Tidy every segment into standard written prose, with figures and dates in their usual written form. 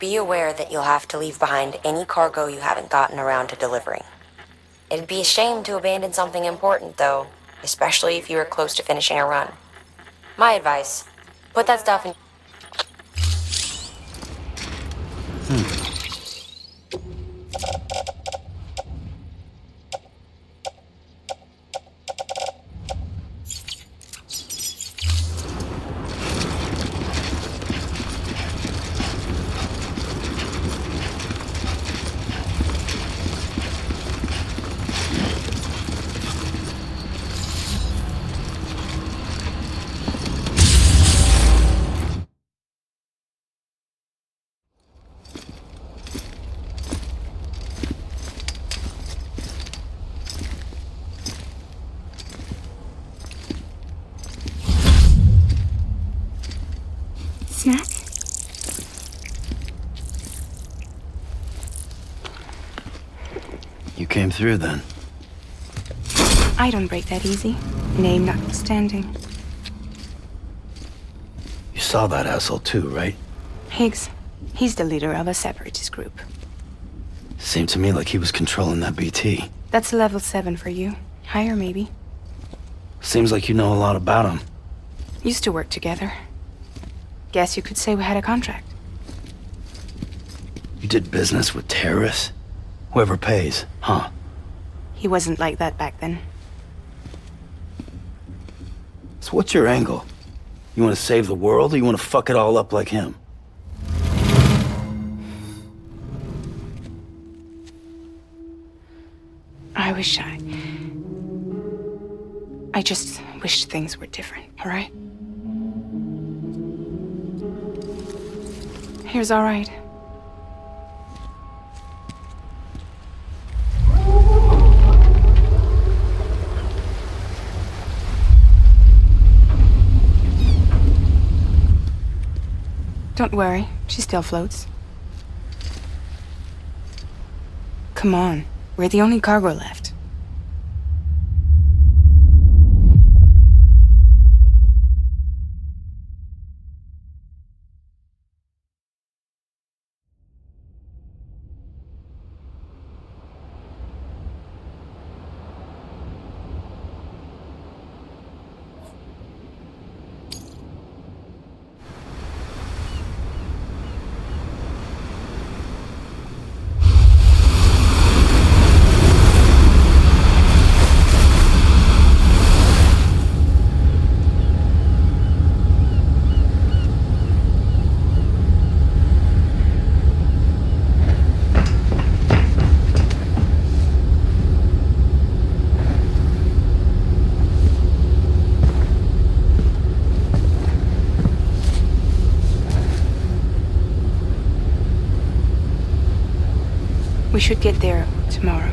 Be aware that you'll have to leave behind any cargo you haven't gotten around to delivering. It'd be a shame to abandon something important, though, especially if you were close to finishing a run. My advice, put that stuff in... Snack? You came through then. I don't break that easy. Name notwithstanding. You saw that asshole too, right? Higgs. He's the leader of a separatist group. Seemed to me like he was controlling that BT. That's level 7 for you. Higher, maybe. Seems like you know a lot about him. Used to work together. Guess you could say we had a contract. You did business with terrorists? Whoever pays, huh? He wasn't like that back then. So what's your angle? You want to save the world, or you want to fuck it all up like him? I just wish things were different, all right? Here's all right. Don't worry, she still floats. Come on, we're the only cargo left. We should get there tomorrow.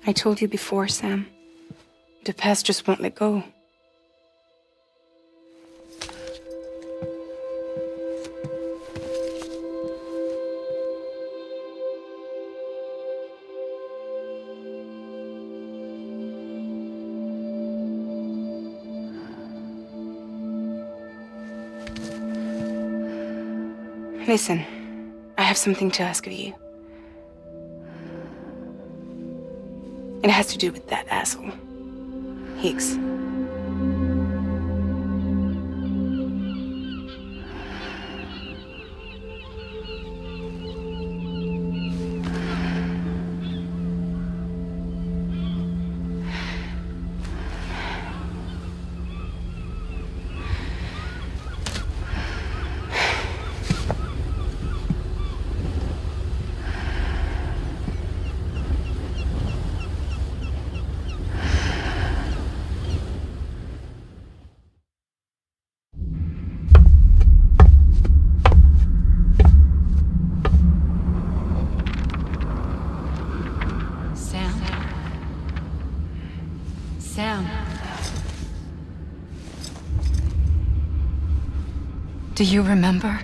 I told you before, Sam. The past just won't let go. Listen, I have something to ask of you. It has to do with that asshole, Higgs. Do you remember?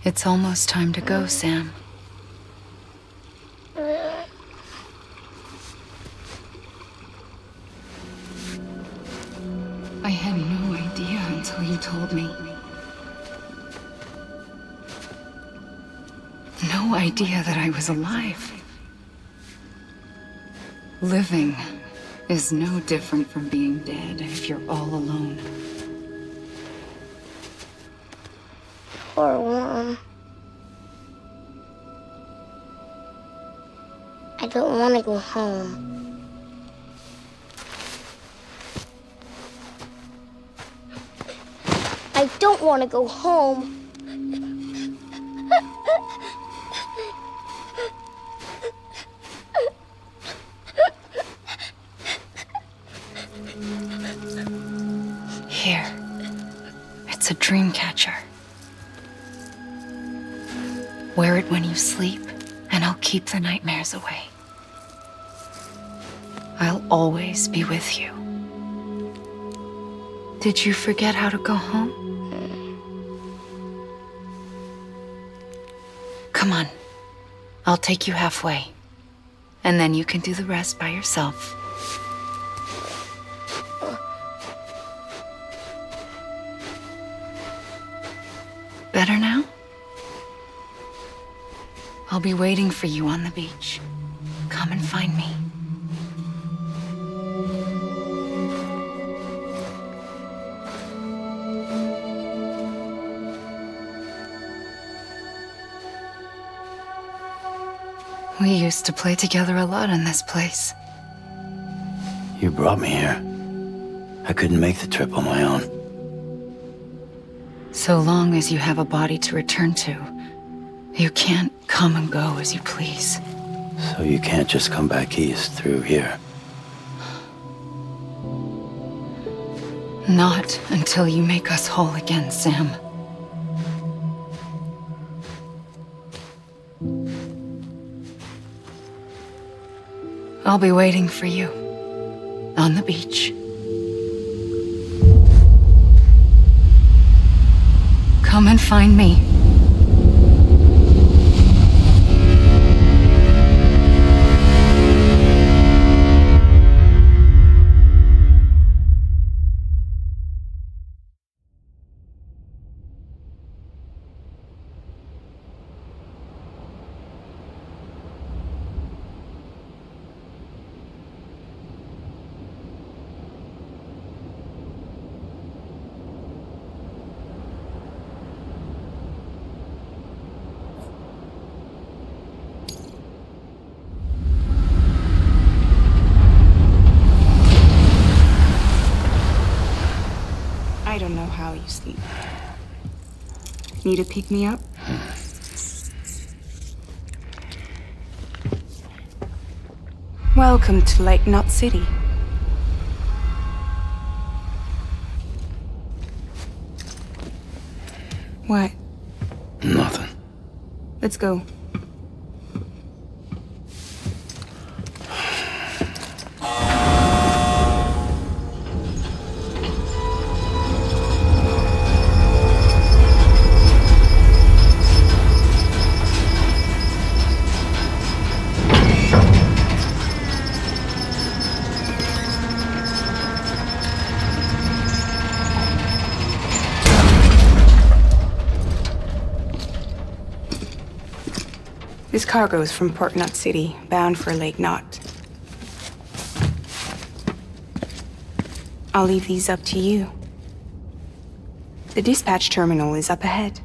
It's almost time to go, Sam. I had no idea until you told me. No idea that I was alive. Living is no different from being dead if you're all alone. Poor Mom. I don't want to go home. I don't want to go home. Here. It's a dream catcher. Wear it when you sleep, and I'll keep the nightmares away. I'll always be with you. Did you forget how to go home? Come on. I'll take you halfway. And then you can do the rest by yourself. Better now? I'll be waiting for you on the beach. Come and find me. We used to play together a lot in this place. You brought me here. I couldn't make the trip on my own. So long as you have a body to return to, you can't come and go as you please. So you can't just come back east through here. Not until you make us whole again, Sam. I'll be waiting for you on the beach. Come and find me. I don't know how you sleep. Need to pick me up? Welcome to Lake Knot City. What? Nothing. Let's go. This cargo is from Port Knot City, bound for Lake Knot. I'll leave these up to you. The dispatch terminal is up ahead.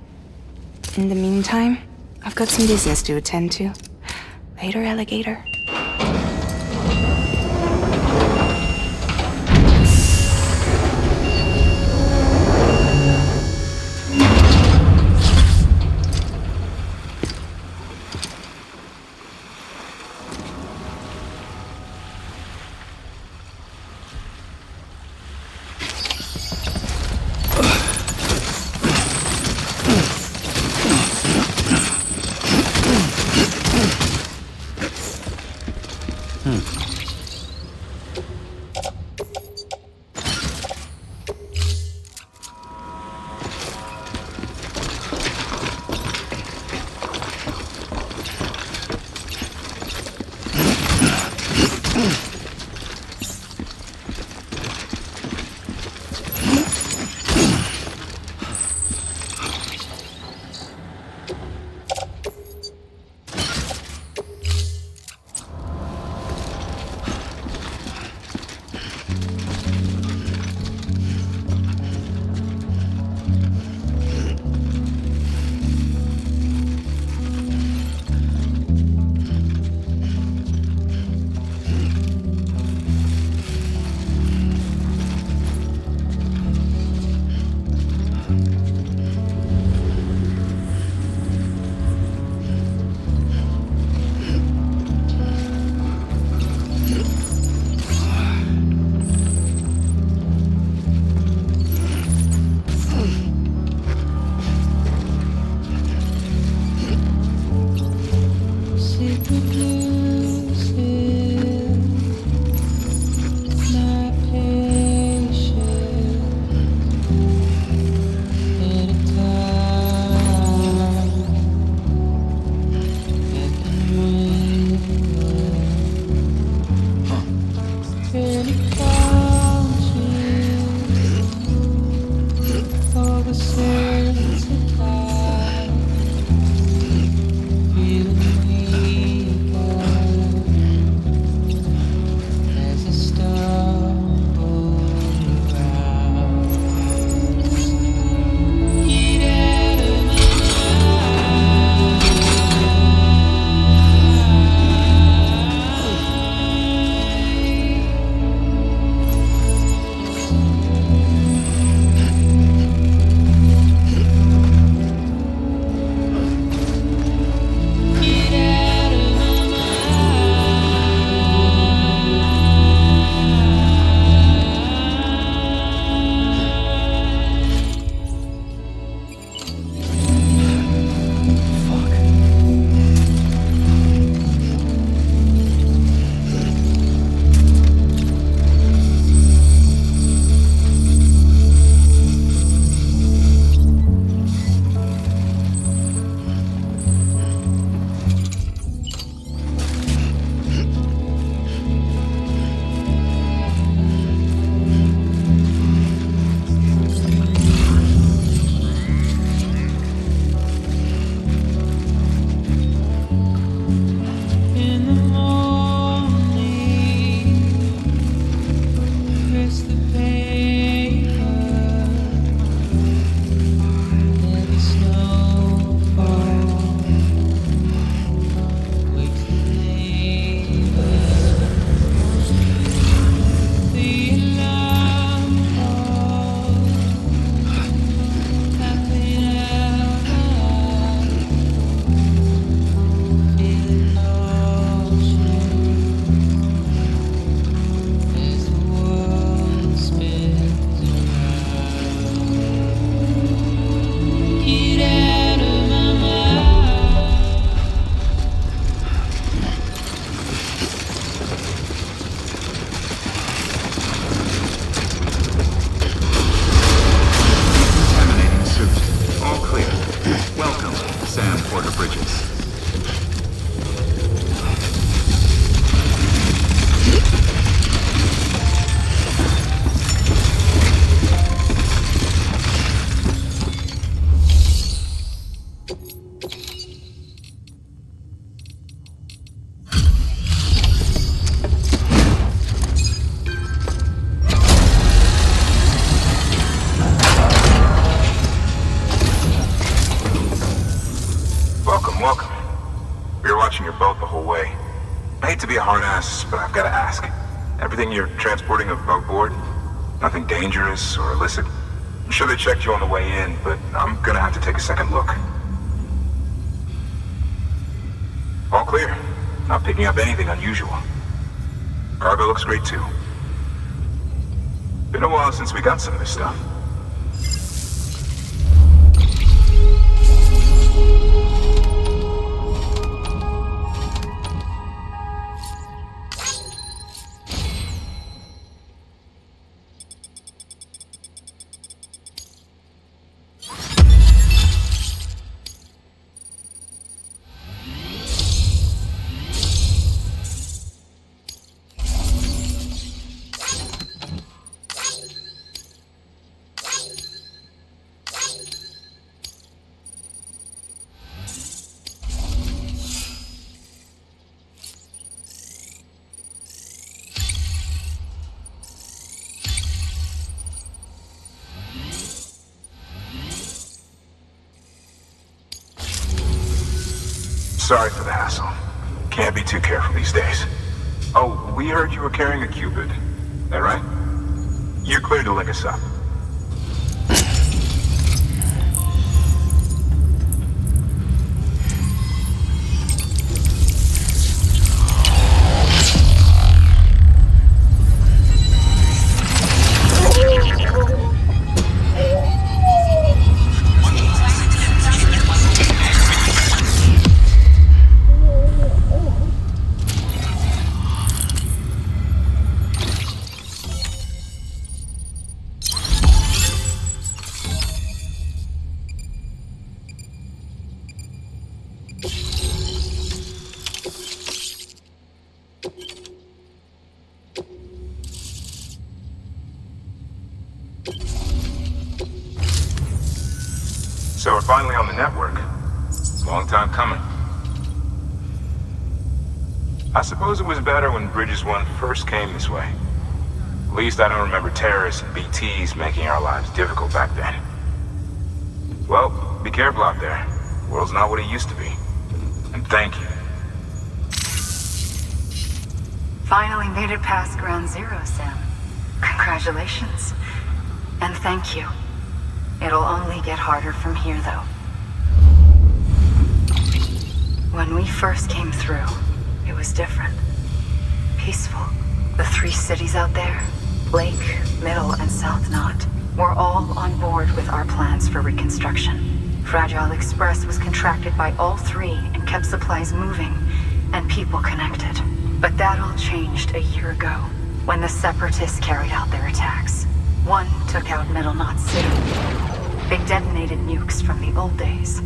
In the meantime, I've got some business to attend to. I Raider alligator? Everything you're transporting aboard? Nothing dangerous or illicit? I'm sure they checked you on the way in, but I'm gonna have to take a second look. All clear. Not picking up anything unusual. Cargo looks great too. Been a while since we got some of this stuff. Sorry for the hassle. Can't be too careful these days. Oh, we heard you were carrying a Cupid. That right? You're clear to link us up. So we're finally on the network. Long time coming. I suppose it was better when Bridges 1 first came this way. At least I don't remember terrorists and BTs making our lives difficult back then. Well, be careful out there. The world's not what it used to be. And thank you. Finally made it past ground zero, Sam. Congratulations. And thank you. It'll only get harder from here, though. When we first came through, it was different. Peaceful. The 3 cities out there, Lake, Middle, and South Knot, were all on board with our plans for reconstruction. Fragile Express was contracted by all 3 and kept supplies moving and people connected. But that all changed a year ago, when the Separatists carried out their attacks. One took out Middle Knot City. They detonated nukes from the old days.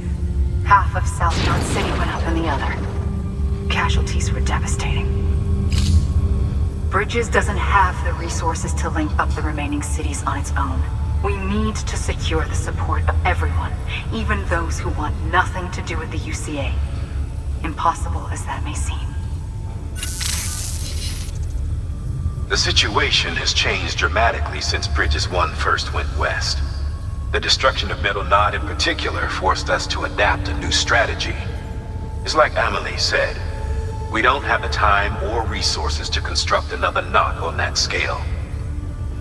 Half of South Knot City went up in the other. Casualties were devastating. Bridges doesn't have the resources to link up the remaining cities on its own. We need to secure the support of everyone, even those who want nothing to do with the UCA. Impossible as that may seem. The situation has changed dramatically since Bridges 1 first went west. The destruction of Middle Knot in particular forced us to adapt a new strategy. It's like Amelie said, we don't have the time or resources to construct another knot on that scale.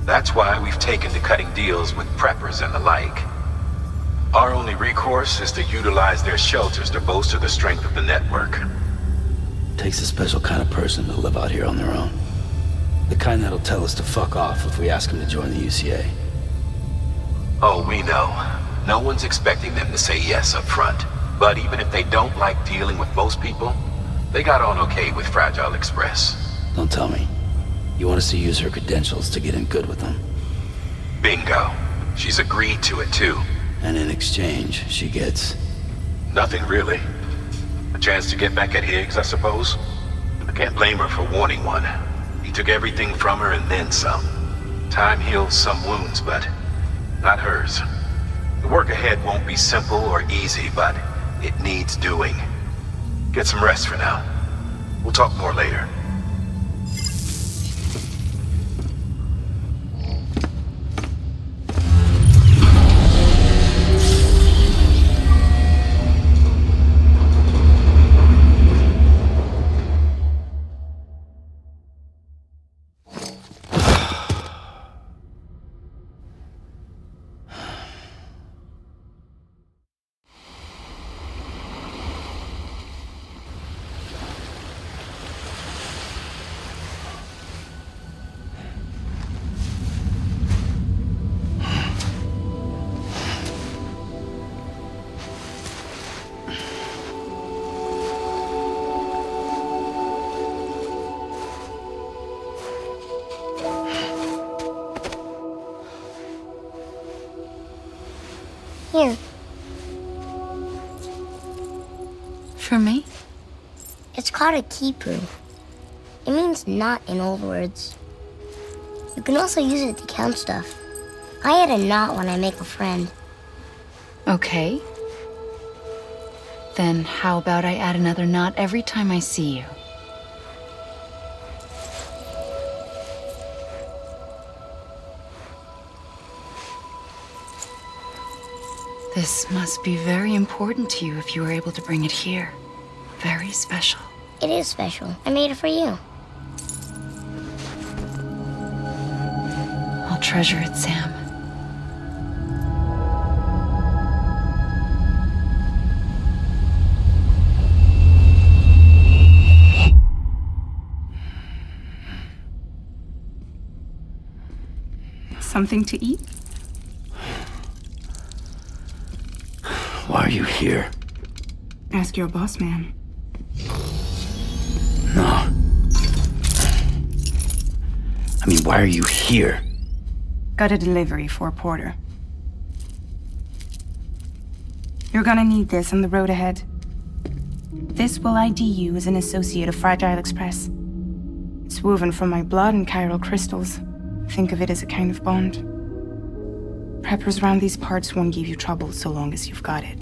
That's why we've taken to cutting deals with preppers and the like. Our only recourse is to utilize their shelters to bolster the strength of the network. Takes a special kind of person to live out here on their own. The kind that'll tell us to fuck off if we ask them to join the UCA. Oh, we know. No one's expecting them to say yes up front. But even if they don't like dealing with most people, they got on okay with Fragile Express. Don't tell me. You want us to use her credentials to get in good with them? Bingo. She's agreed to it too. And in exchange, she gets... Nothing really. A chance to get back at Higgs, I suppose. I can't blame her for wanting one. He took everything from her and then some. Time heals some wounds, but not hers. The work ahead won't be simple or easy, but it needs doing. Get some rest for now. We'll talk more later. Here. For me? It's called a kipu. It means knot in old words. You can also use it to count stuff. I add a knot when I make a friend. Okay. Then how about I add another knot every time I see you? This must be very important to you if you were able to bring it here. Very special. It is special. I made it for you. I'll treasure it, Sam. Something to eat? Why are you here? Ask your boss man. No. I mean, why are you here? Got a delivery for a porter. You're gonna need this on the road ahead. This will ID you as an associate of Fragile Express. It's woven from my blood and chiral crystals. Think of it as a kind of bond. Preppers around these parts won't give you trouble so long as you've got it.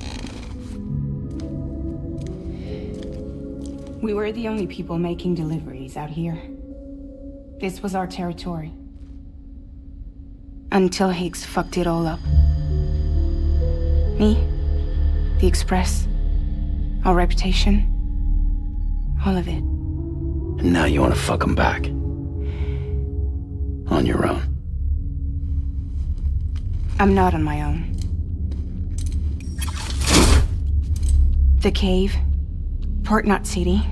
We were the only people making deliveries out here. This was our territory. Until Higgs fucked it all up. Me, the Express, our reputation, all of it. And now you want to fuck them back. On your own. I'm not on my own. The cave, Port Knot City,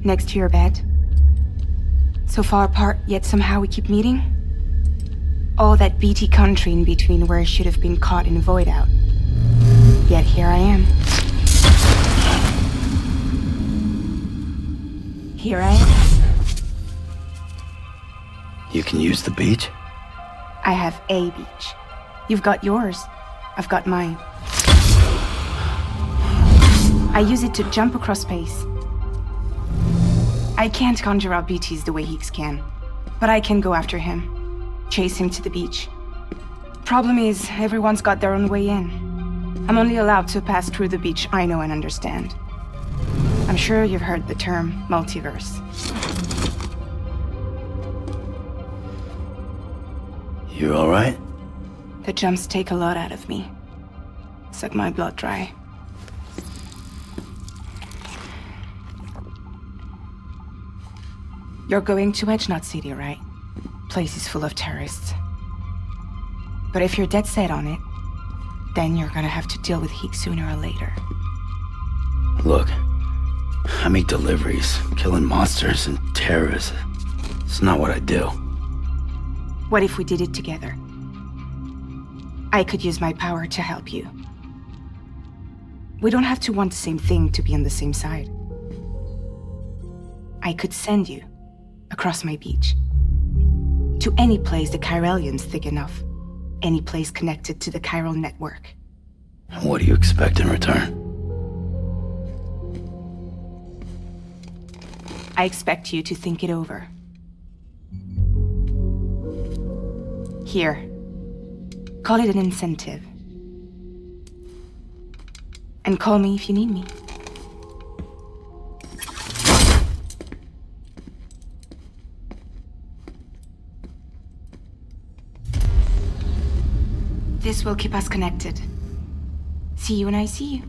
next to your bed. So far apart, yet somehow we keep meeting. All that BT country in between where I should have been caught in void out. Yet here I am. Here I am. You can use the beach? I have a beach. You've got yours. I've got mine. I use it to jump across space. I can't conjure up BTs the way Higgs can, but I can go after him, chase him to the beach. Problem is, everyone's got their own way in. I'm only allowed to pass through the beach I know and understand. I'm sure you've heard the term multiverse. You all right? The jumps take a lot out of me. Suck my blood dry. You're going to Edge Knot City, right? Place is full of terrorists. But if you're dead set on it, then you're gonna have to deal with Higgs sooner or later. Look, I make deliveries, killing monsters and terrorists. It's not what I do. What if we did it together? I could use my power to help you. We don't have to want the same thing to be on the same side. I could send you across my beach. To any place the Chiralian's thick enough. Any place connected to the chiral network. What do you expect in return? I expect you to think it over. Here. Call it an incentive. And call me if you need me. This will keep us connected. See you when I see you.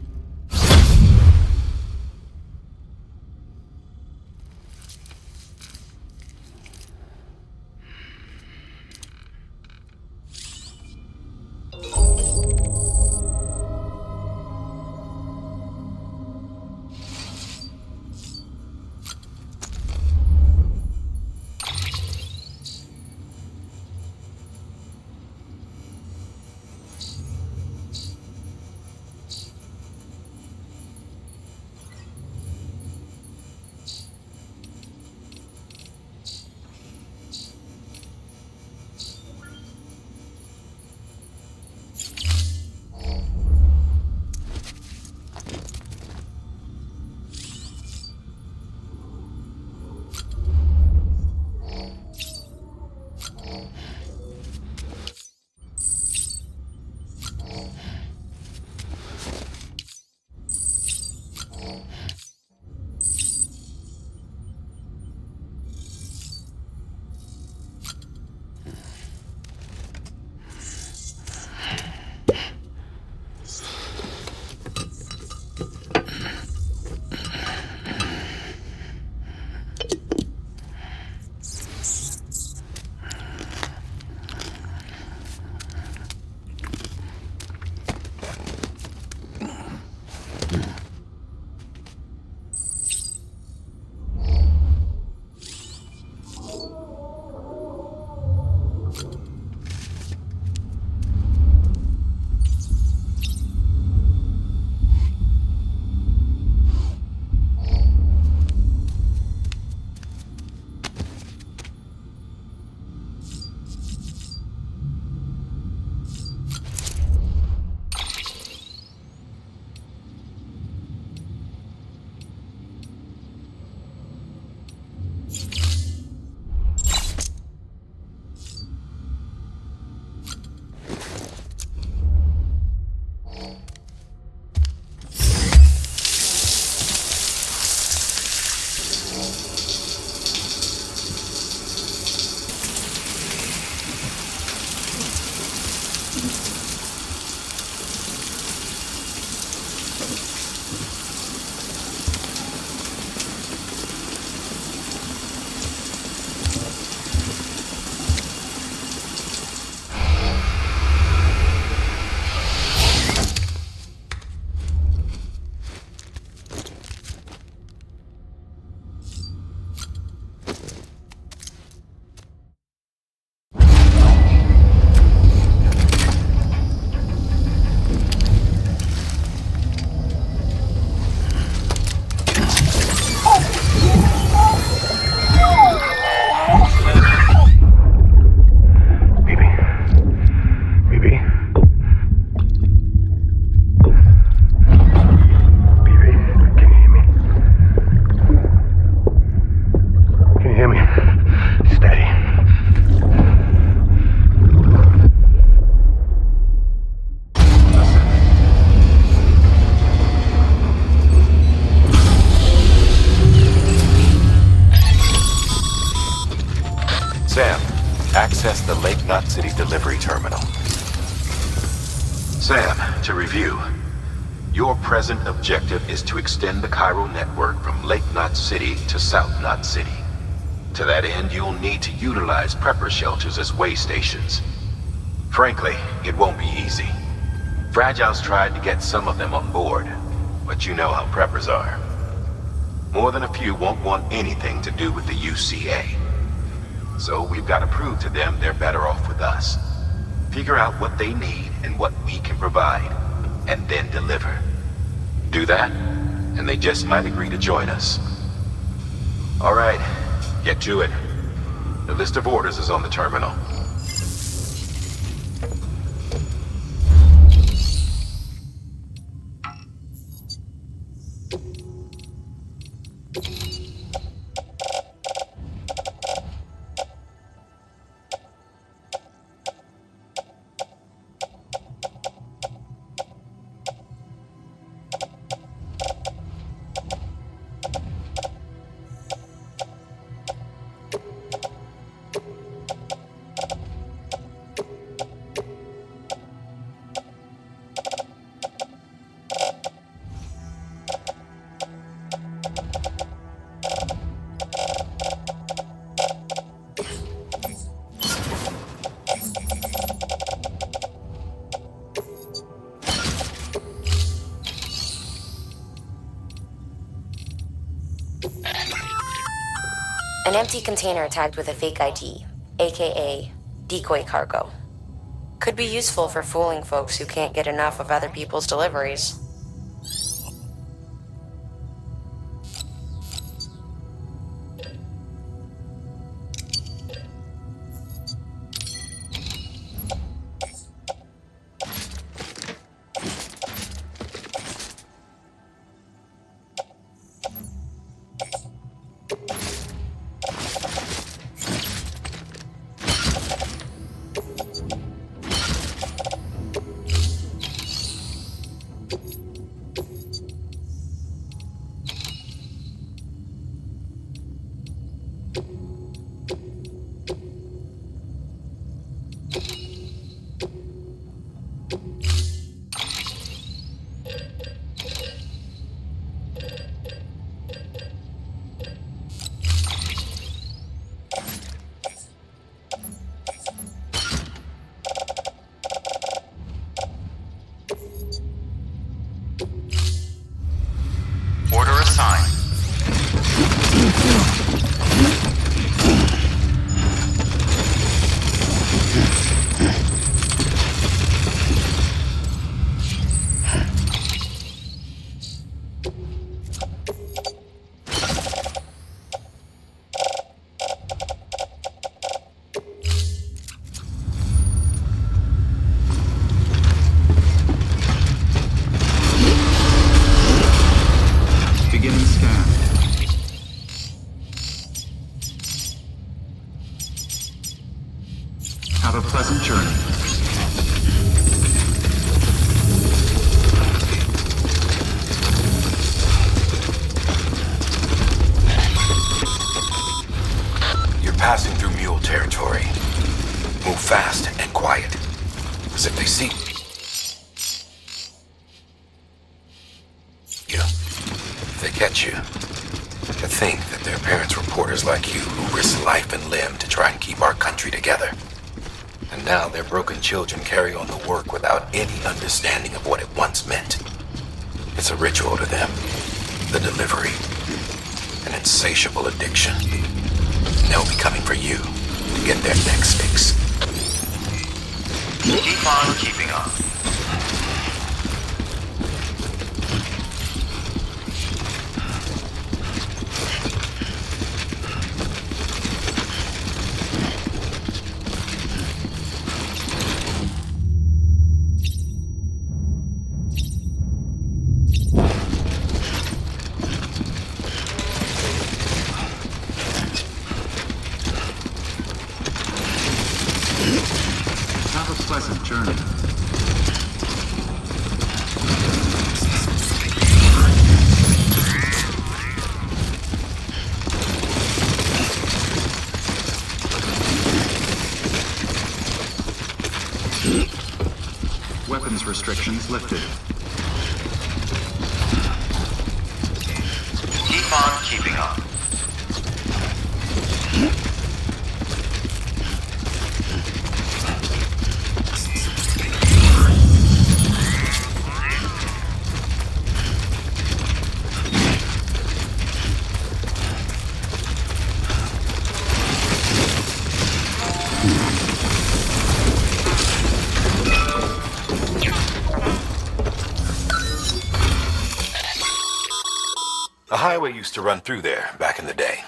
City delivery terminal. Sam, to review. Your present objective is to extend the Cairo network from Lake Knot City to South Knot City. To that end, you'll need to utilize prepper shelters as way stations. Frankly, it won't be easy. Fragile's tried to get some of them on board, but you know how preppers are. More than a few won't want anything to do with the UCA. So we've got to prove to them they're better off with us. Figure out what they need and what we can provide, and then deliver. Do that, and they just might agree to join us. All right, get to it. The list of orders is on the terminal. An empty container tagged with a fake ID, aka decoy cargo. Could be useful for fooling folks who can't get enough of other people's deliveries. Order assigned. Beginning scan. Have a pleasant journey. You're passing through mule territory. Move fast and quiet. As if they see you. If they catch you, to think that their parents were reporters like you who risked life and limb to try and keep our country together. And now their broken children carry on the work without any understanding of what it once meant. It's a ritual to them. The delivery. An insatiable addiction. And they'll be coming for you to get their next fix. Keep on keeping on. Have a pleasant journey. Weapons restrictions lifted. Keep on keeping on. A highway used to run through there back in the day.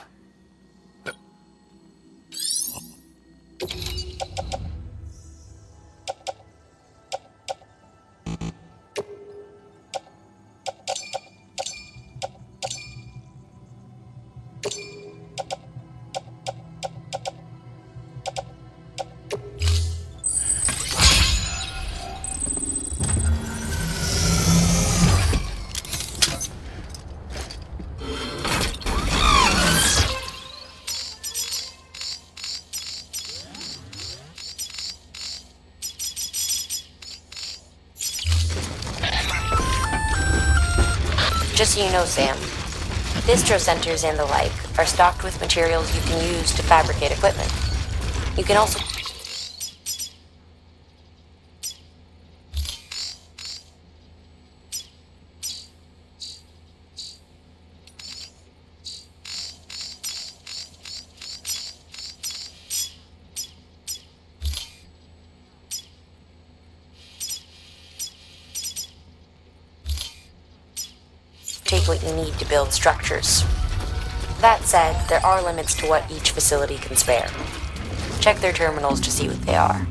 Just so you know, Sam, distro centers and the like are stocked with materials you can use to fabricate equipment. You can also... take what you need to build structures. That said, there are limits to what each facility can spare. Check their terminals to see what they are.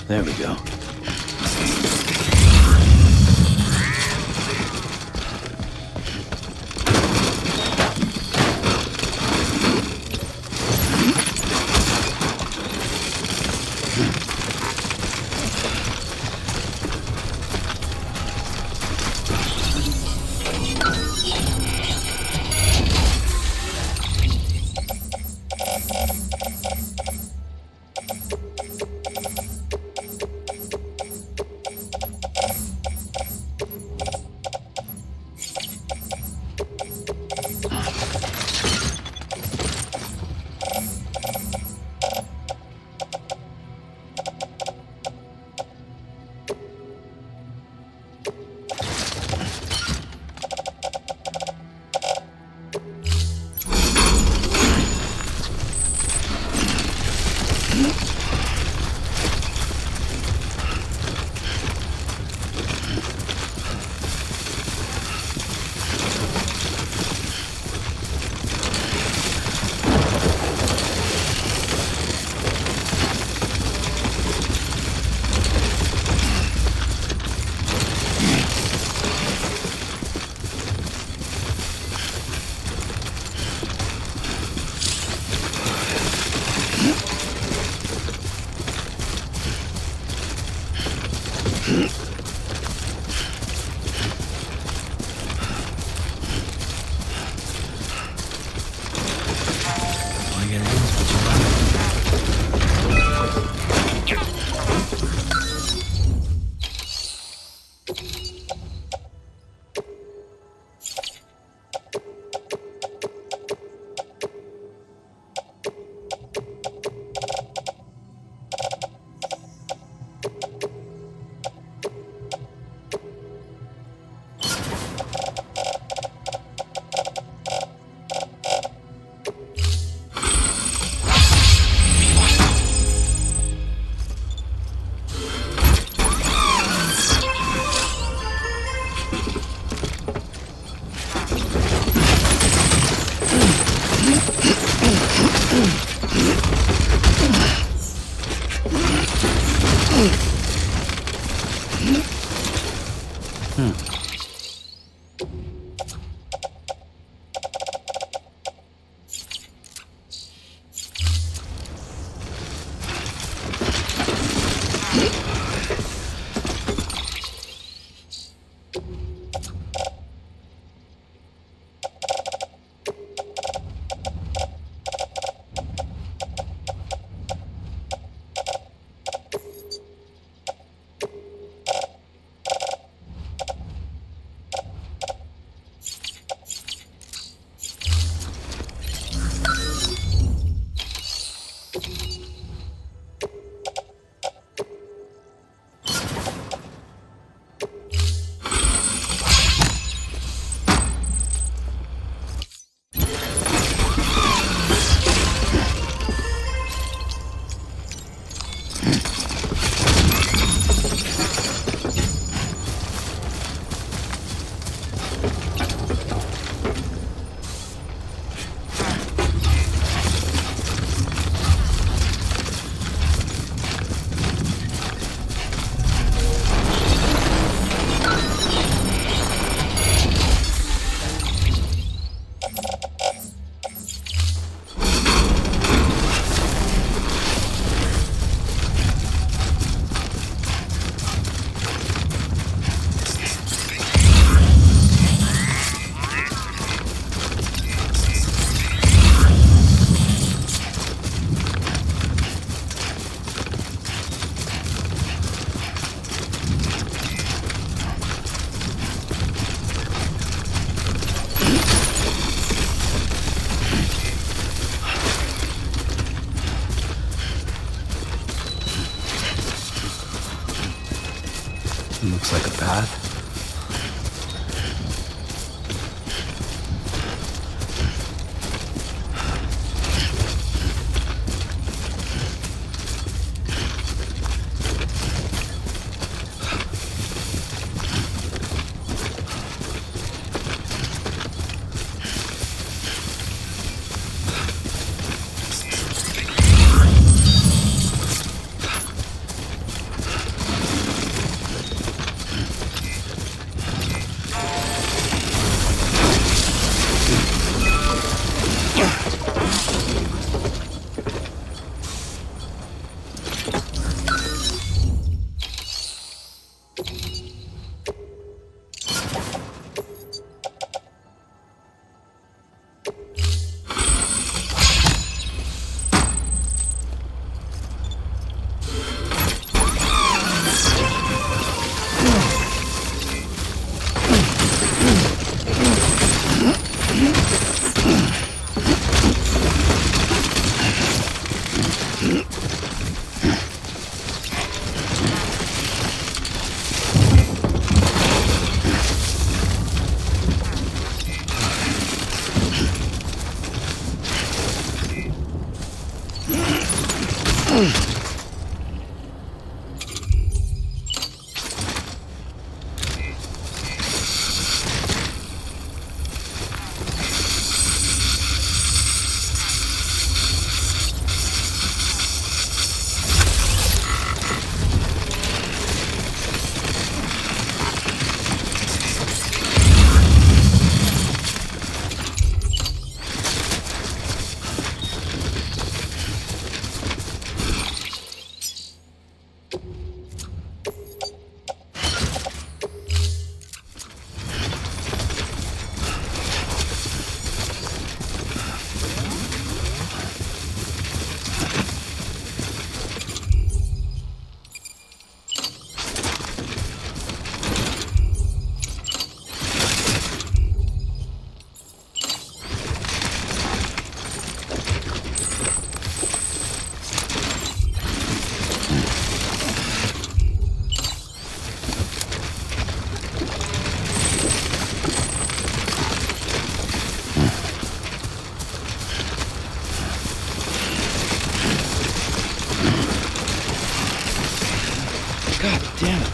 There we go. Looks like a path. God damn it.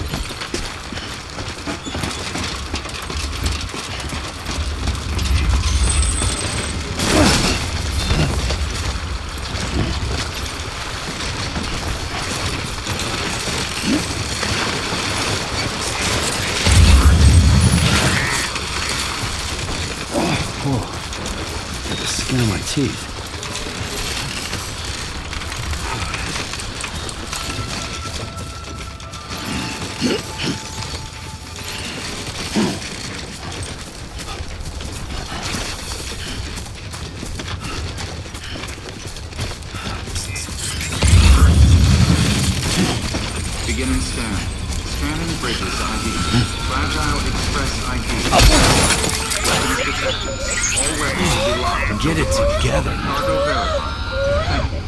Oh, got the skin on my teeth. Beginning scan. Scanning bridges ID. Fragile Express ID. Weapons detected. All weapons will be locked. Get it together. Cargo verified. Thank you.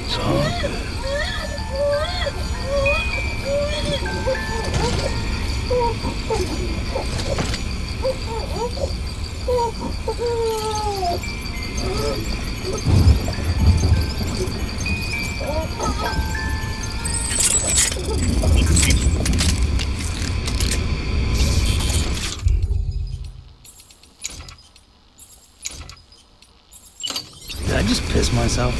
It's all good. Did I just piss myself?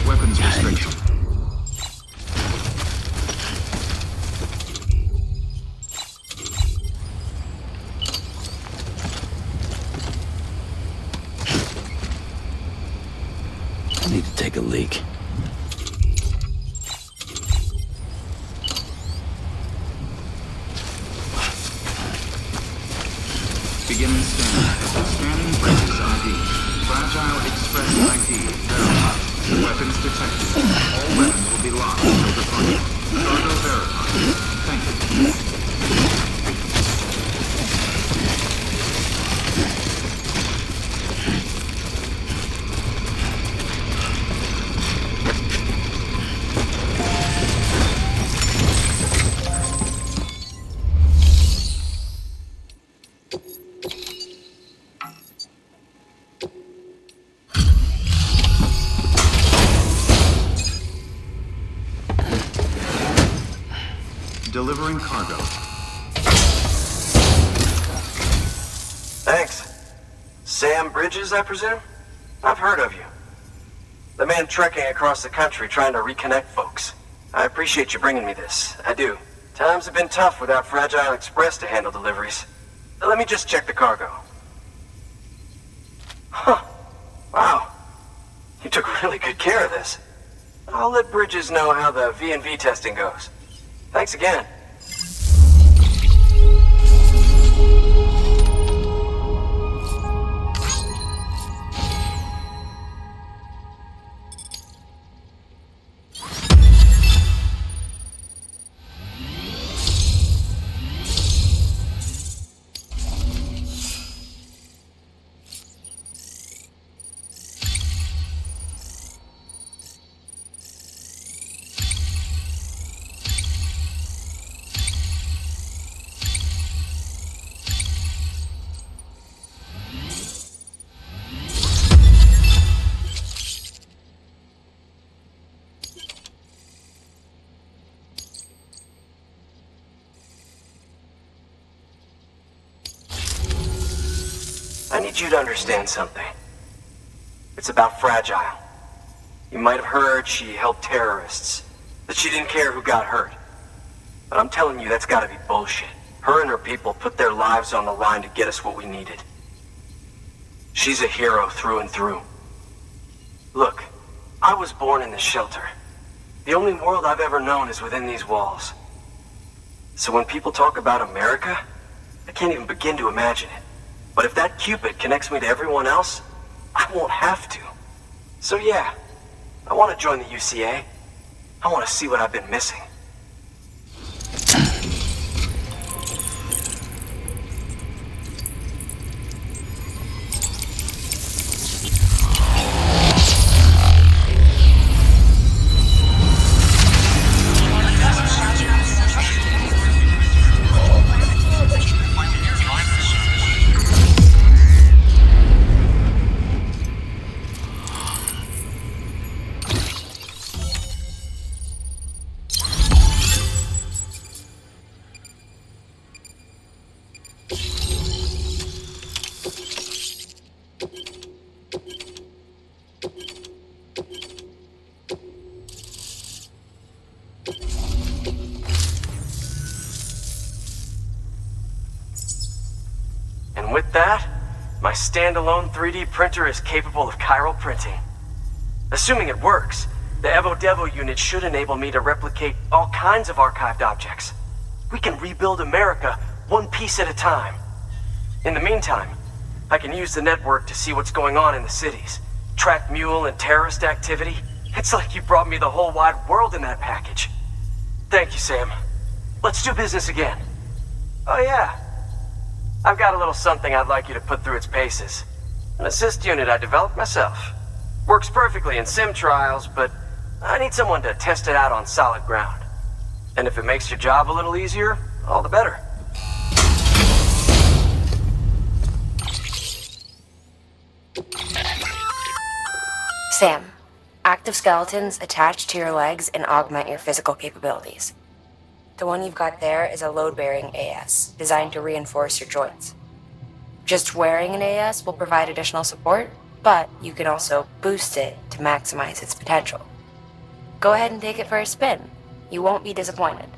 Weapons restriction. I need to take a leak. Beginning scan. Scanning bridges ID. Fragile Express ID. Verified. Weapons detected. All weapons will be locked until departure. Cargo verified. Thank you. Delivering cargo. Thanks. Sam Bridges, I presume? I've heard of you. The man trekking across the country trying to reconnect folks. I appreciate you bringing me this. I do. Times have been tough without Fragile Express to handle deliveries. Let me just check the cargo. Huh. Wow. You took really good care of this. I'll let Bridges know how the V&V testing goes. Thanks again. I need you to understand something. It's about Fragile. You might have heard she helped terrorists, that she didn't care who got hurt. But I'm telling you, that's gotta be bullshit. Her and her people put their lives on the line to get us what we needed. She's a hero through and through. Look, I was born in this shelter. The only world I've ever known is within these walls. So when people talk about America, I can't even begin to imagine it. But if that Cupid connects me to everyone else, I won't have to. So yeah, I want to join the UCA. I want to see what I've been missing. And with that, my standalone 3D printer is capable of chiral printing. Assuming it works, the Evo Devo unit should enable me to replicate all kinds of archived objects. We can rebuild America one piece at a time. In the meantime, I can use the network to see what's going on in the cities, track mule and terrorist activity. It's like you brought me the whole wide world in that package. Thank you, Sam. Let's do business again. Oh yeah, I've got a little something I'd like you to put through its paces. An assist unit I developed myself. Works perfectly in sim trials, but I need someone to test it out on solid ground. And if it makes your job a little easier, all the better. Sam, active skeletons attach to your legs and augment your physical capabilities. The one you've got there is a load-bearing AS, designed to reinforce your joints. Just wearing an AS will provide additional support, but you can also boost it to maximize its potential. Go ahead and take it for a spin. You won't be disappointed.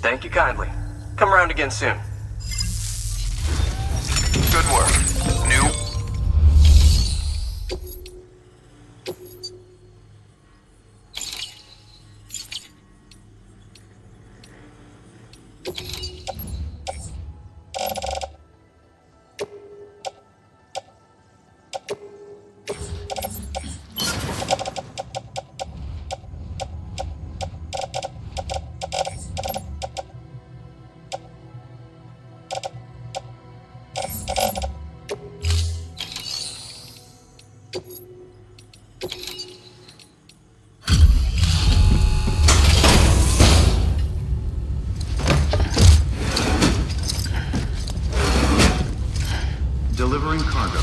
Thank you kindly. Come around again soon. Good work. New. Delivering cargo.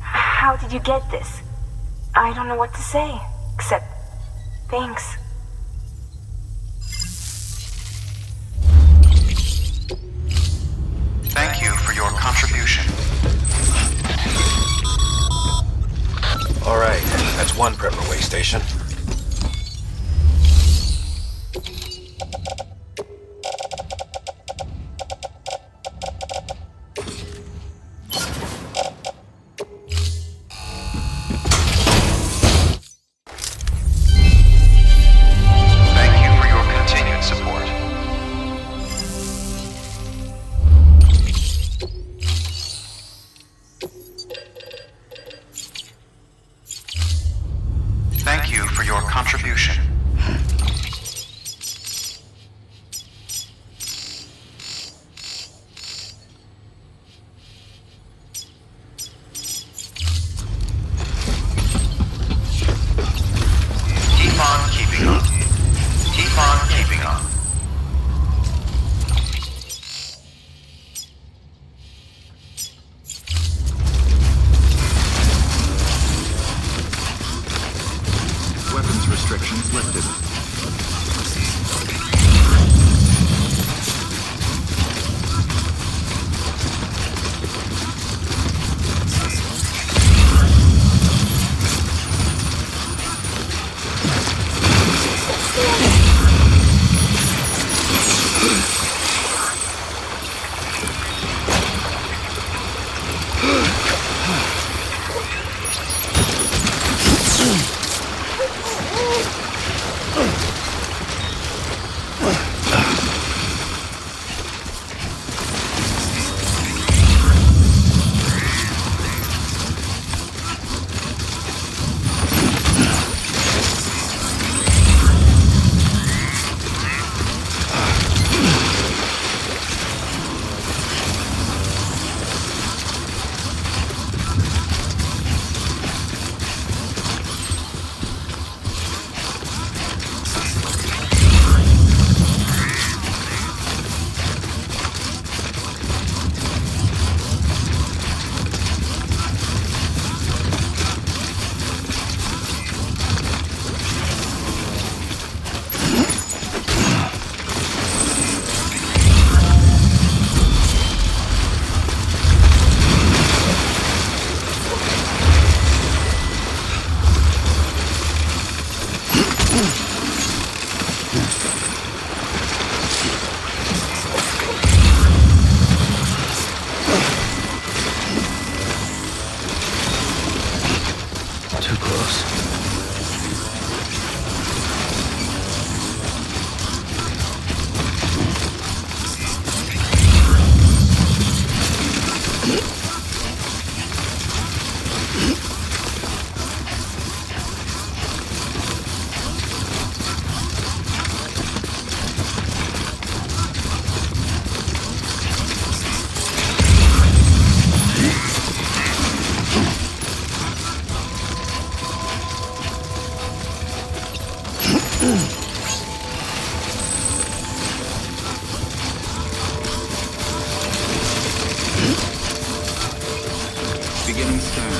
How did you get this? I don't know what to say, except thanks. one Prepper way station. Thank you for your continued support. Thank you for your contribution. Keep on keeping on. Keep on keeping on. Weapons restrictions lifted. Too close. Beginning scan.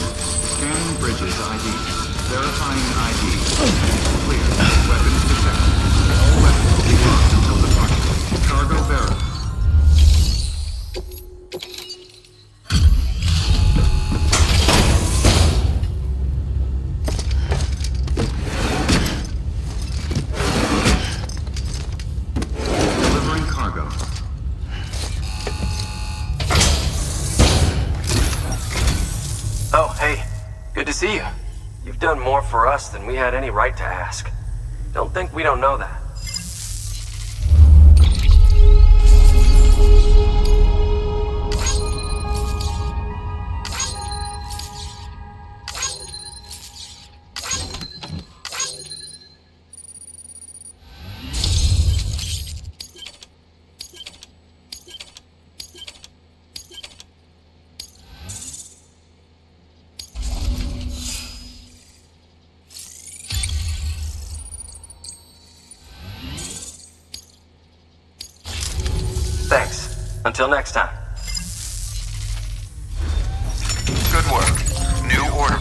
Scanning Bridges ID. Verifying ID. Clear. Weapons detected. All weapons will be locked until departure. Cargo verified. Delivering cargo. Oh, hey. Good to see you. You've done more for us than we had any right to ask. Don't think we don't know that. Thanks. Until next time. Good work. New order.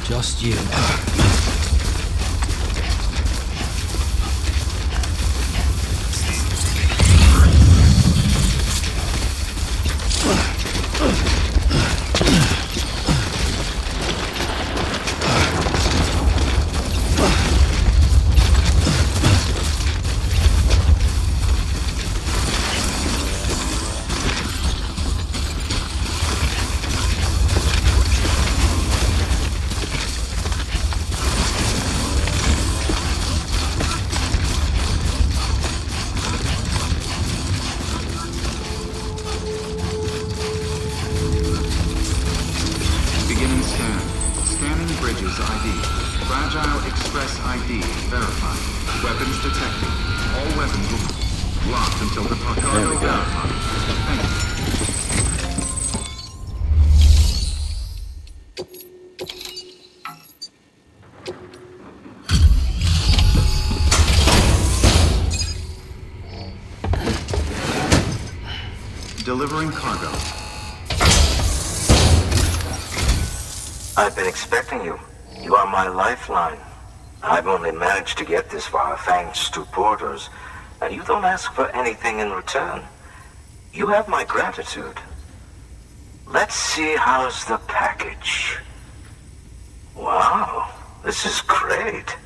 Just you. Beginning scan. Scanning Bridges ID. Fragile Express ID verified. Weapons detected. All weapons will locked until the cargo verified. Thank you. Delivering cargo. I've been expecting you. You are my lifeline. I've only managed to get this far thanks to porters, and you don't ask for anything in return. You have my gratitude. Let's see how's the package. Wow, this is great.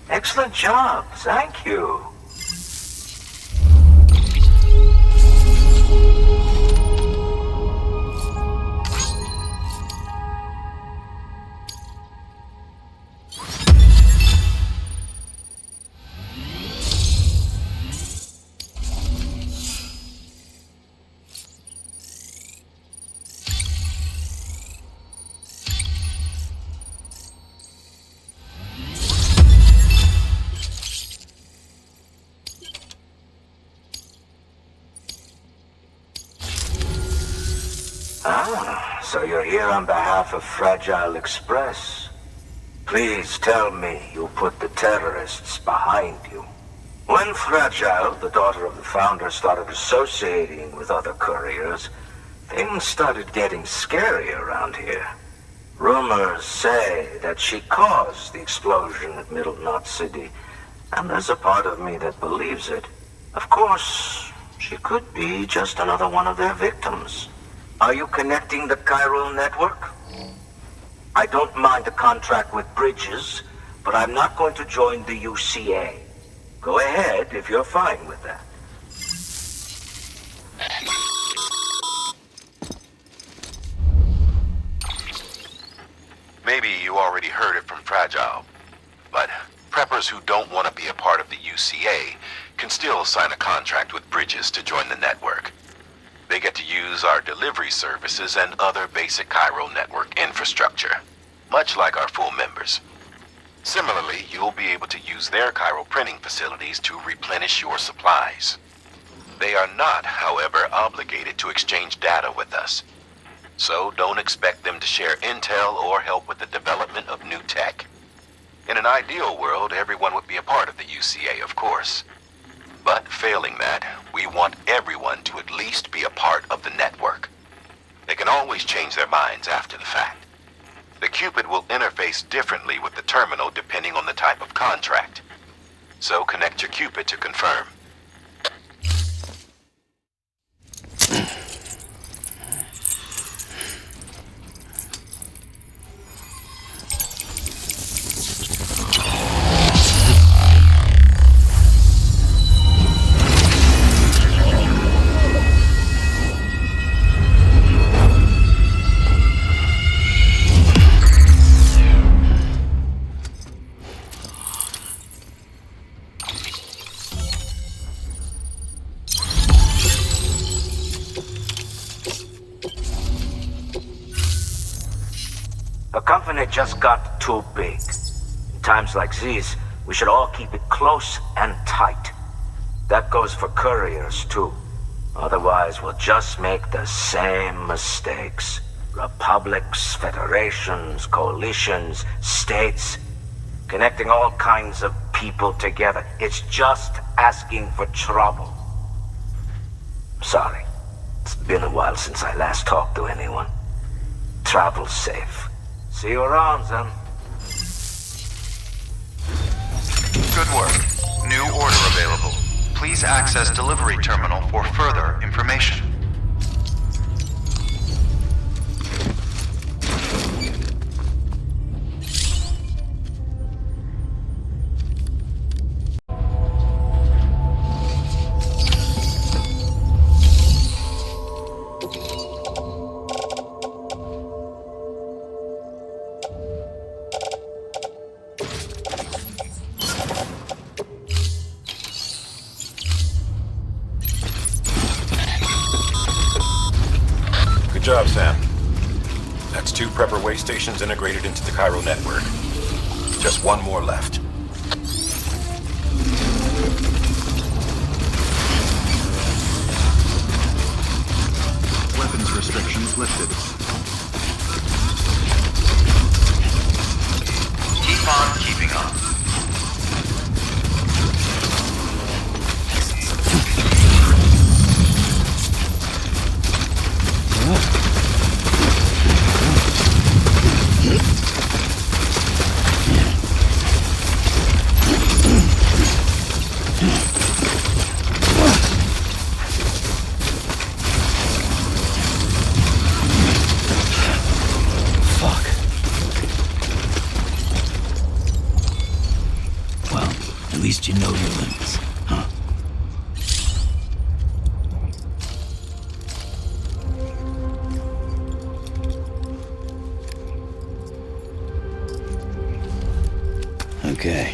Excellent job, thank you. Ah, so you're here on behalf of Fragile Express. Please tell me you put the terrorists behind you. When Fragile, the daughter of the founder, started associating with other couriers, things started getting scary around here. Rumors say that she caused the explosion at Middle Knot City, and there's a part of me that believes it. Of course, she could be just another one of their victims. Are you connecting the chiral network? I don't mind a contract with Bridges, but I'm not going to join the UCA. Go ahead if you're fine with that. Maybe you already heard it from Fragile, but preppers who don't want to be a part of the UCA can still sign a contract with Bridges to join the network. They get to use our delivery services and other basic chiral network infrastructure, much like our full members. Similarly, you'll be able to use their chiral printing facilities to replenish your supplies. They are not, however, obligated to exchange data with us. So don't expect them to share intel or help with the development of new tech. In an ideal world, everyone would be a part of the UCA, of course. But failing that, we want everyone to at least be a part of the network. They can can always change their minds after the fact. The Cupid will interface differently with the terminal depending on the type of contract. So connect your Cupid to confirm. The company just got too big. In times like these, we should all keep it close and tight. That goes for couriers, too. Otherwise, we'll just make the same mistakes. Republics, federations, coalitions, states, connecting all kinds of people together. It's just asking for trouble. Sorry. It's been a while since I last talked to anyone. Travel safe. See you around, then. Good work. New order available. Please access delivery terminal for further information. Good job, Sam. That's 2 prepper way stations integrated into the Cairo network. Just 1 more left. Weapons restrictions lifted. Keep on keeping on. At least you know your limits, huh? Okay.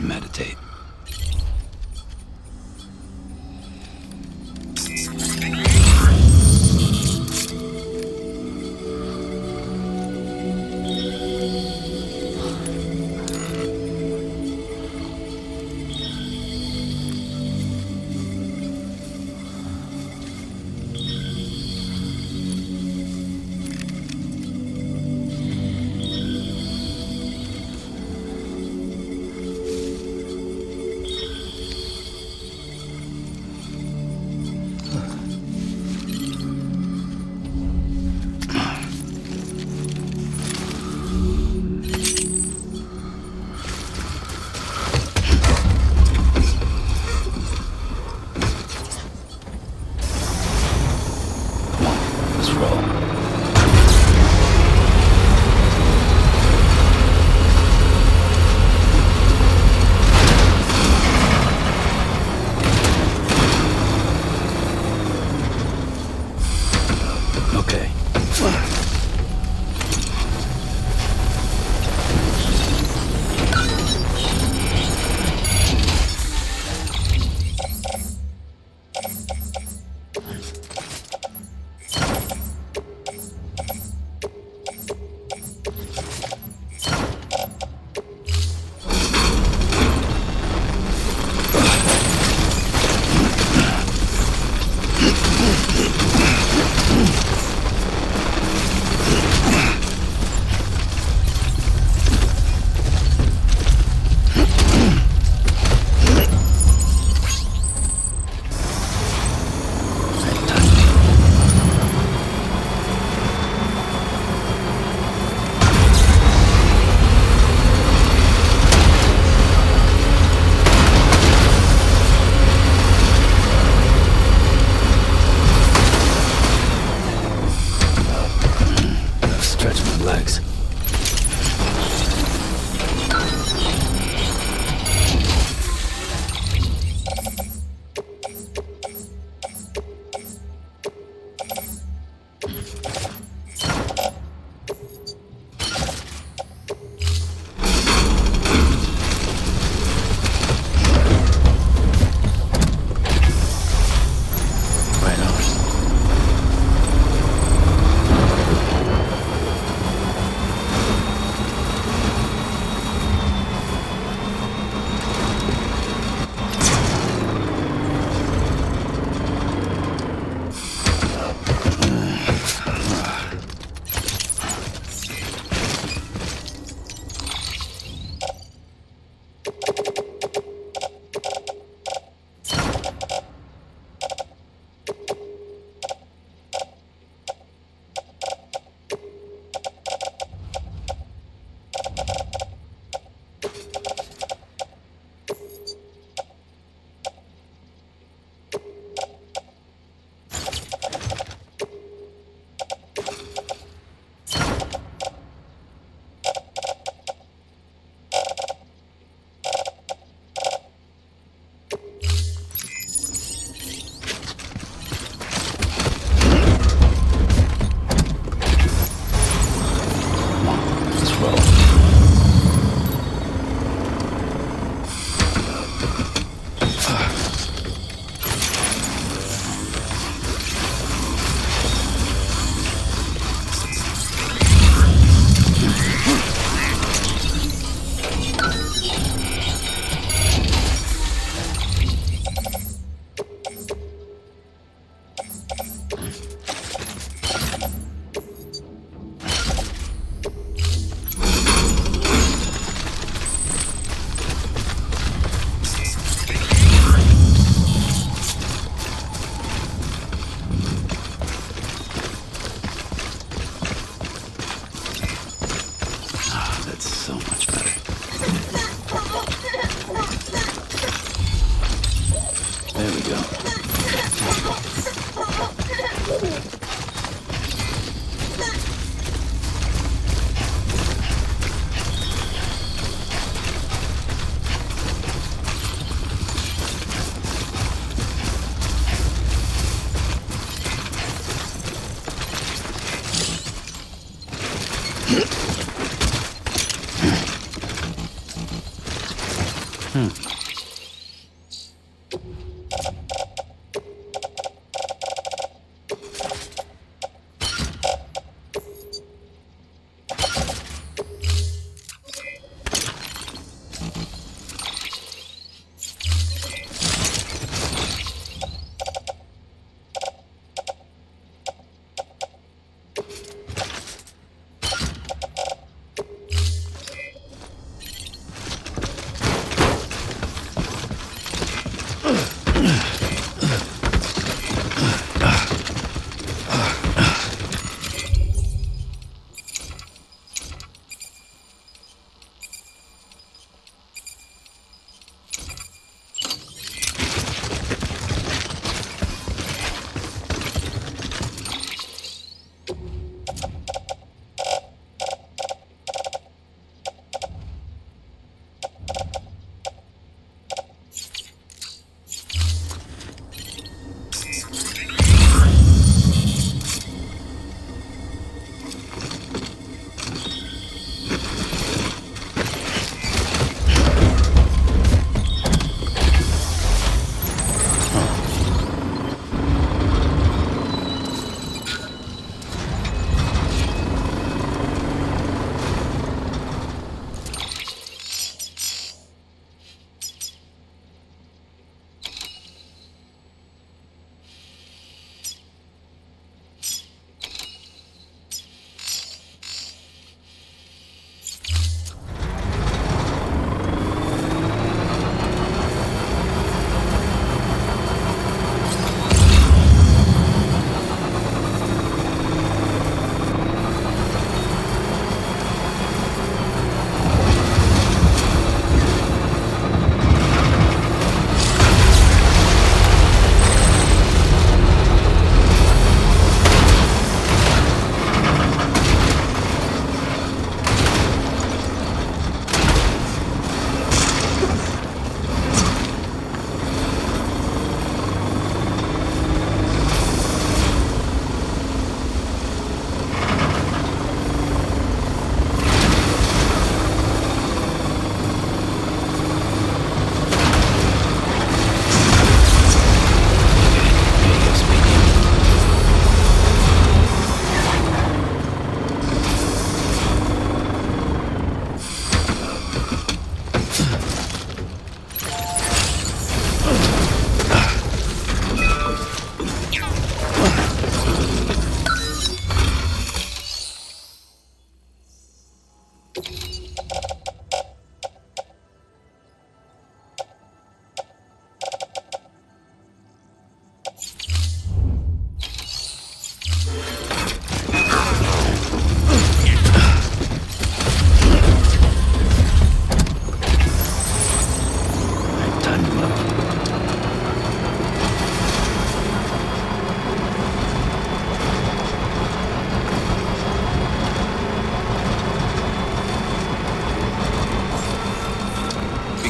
meditate.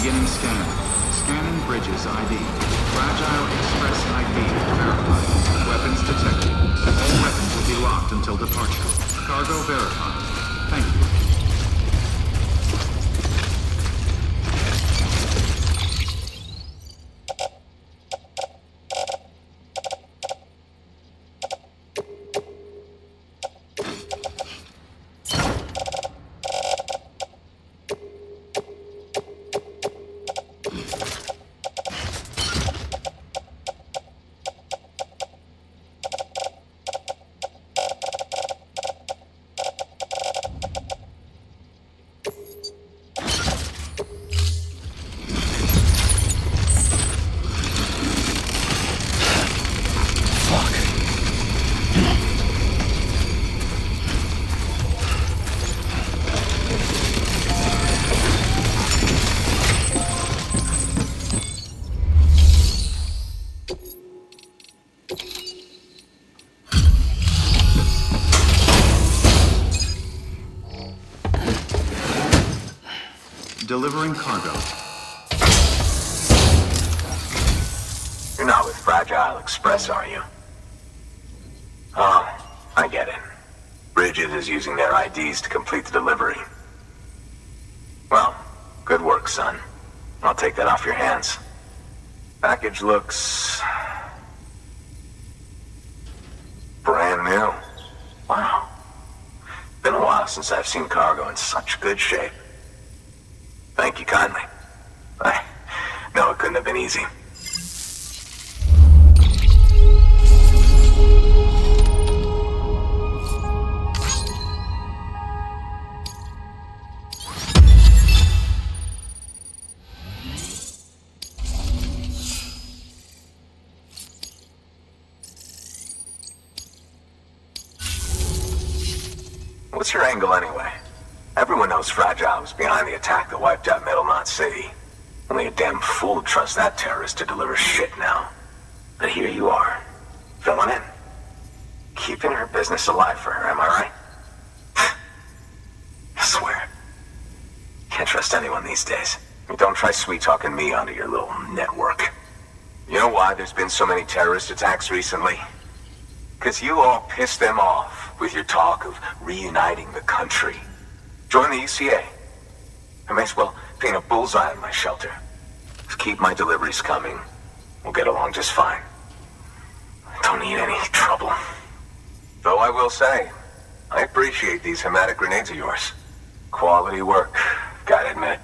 Beginning scan. Scanning bridges ID. Fragile Express ID verified. Weapons detected. All weapons will be locked until departure. Cargo verified. Thank you. Delivering cargo. You're not with Fragile Express, are you? Oh, I get it. Bridget is using their IDs to complete the delivery. Well, good work, son. I'll take that off your hands. Package looks... brand new. Wow. Been a while since I've seen cargo in such good shape. Thank you kindly. I know it couldn't have been easy. What's your angle anyway? Everyone knows Fragile was behind the attack that wiped out Metal Knot City. Only a damn fool would trust that terrorist to deliver shit now. But here you are, filling in. Keeping her business alive for her, am I right? I swear. Can't trust anyone these days. Don't try sweet-talking me onto your little network. You know why there's been so many terrorist attacks recently? Because you all pissed them off with your talk of reuniting the country. Join the UCA. I may as well paint a bullseye on my shelter. Just keep my deliveries coming. We'll get along just fine. I don't need any trouble. Though I will say, I appreciate these hematic grenades of yours. Quality work, gotta admit.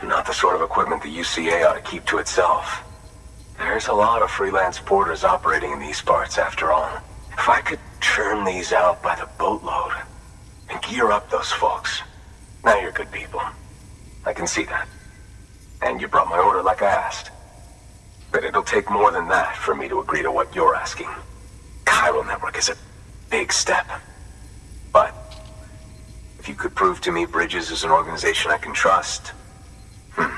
Not the sort of equipment the UCA ought to keep to itself. There's a lot of freelance porters operating in these parts, after all. If I could churn these out by the boatload and gear up those folks. Now you're good people. I can see that. And you brought my order like I asked. But it'll take more than that for me to agree to what you're asking. Chiral Network is a big step. But if you could prove to me Bridges is an organization I can trust... Well,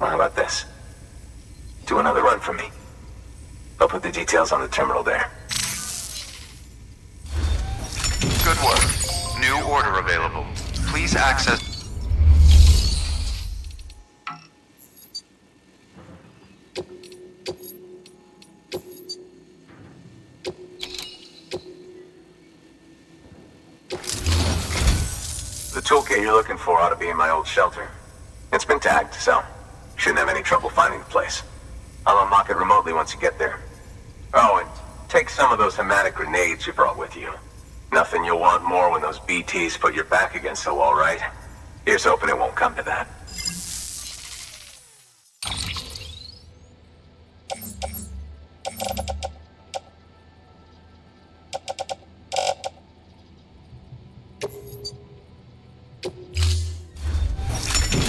how about this? Do another run for me. I'll put the details on the terminal there. Good work. New order available. Please access... The toolkit you're looking for ought to be in my old shelter. It's been tagged, so shouldn't have any trouble finding the place. I'll unlock it remotely once you get there. Oh, and take some of those hematic grenades you brought with you. Nothing you'll want more when those BTs put your back against the wall, right? Here's hoping it won't come to that.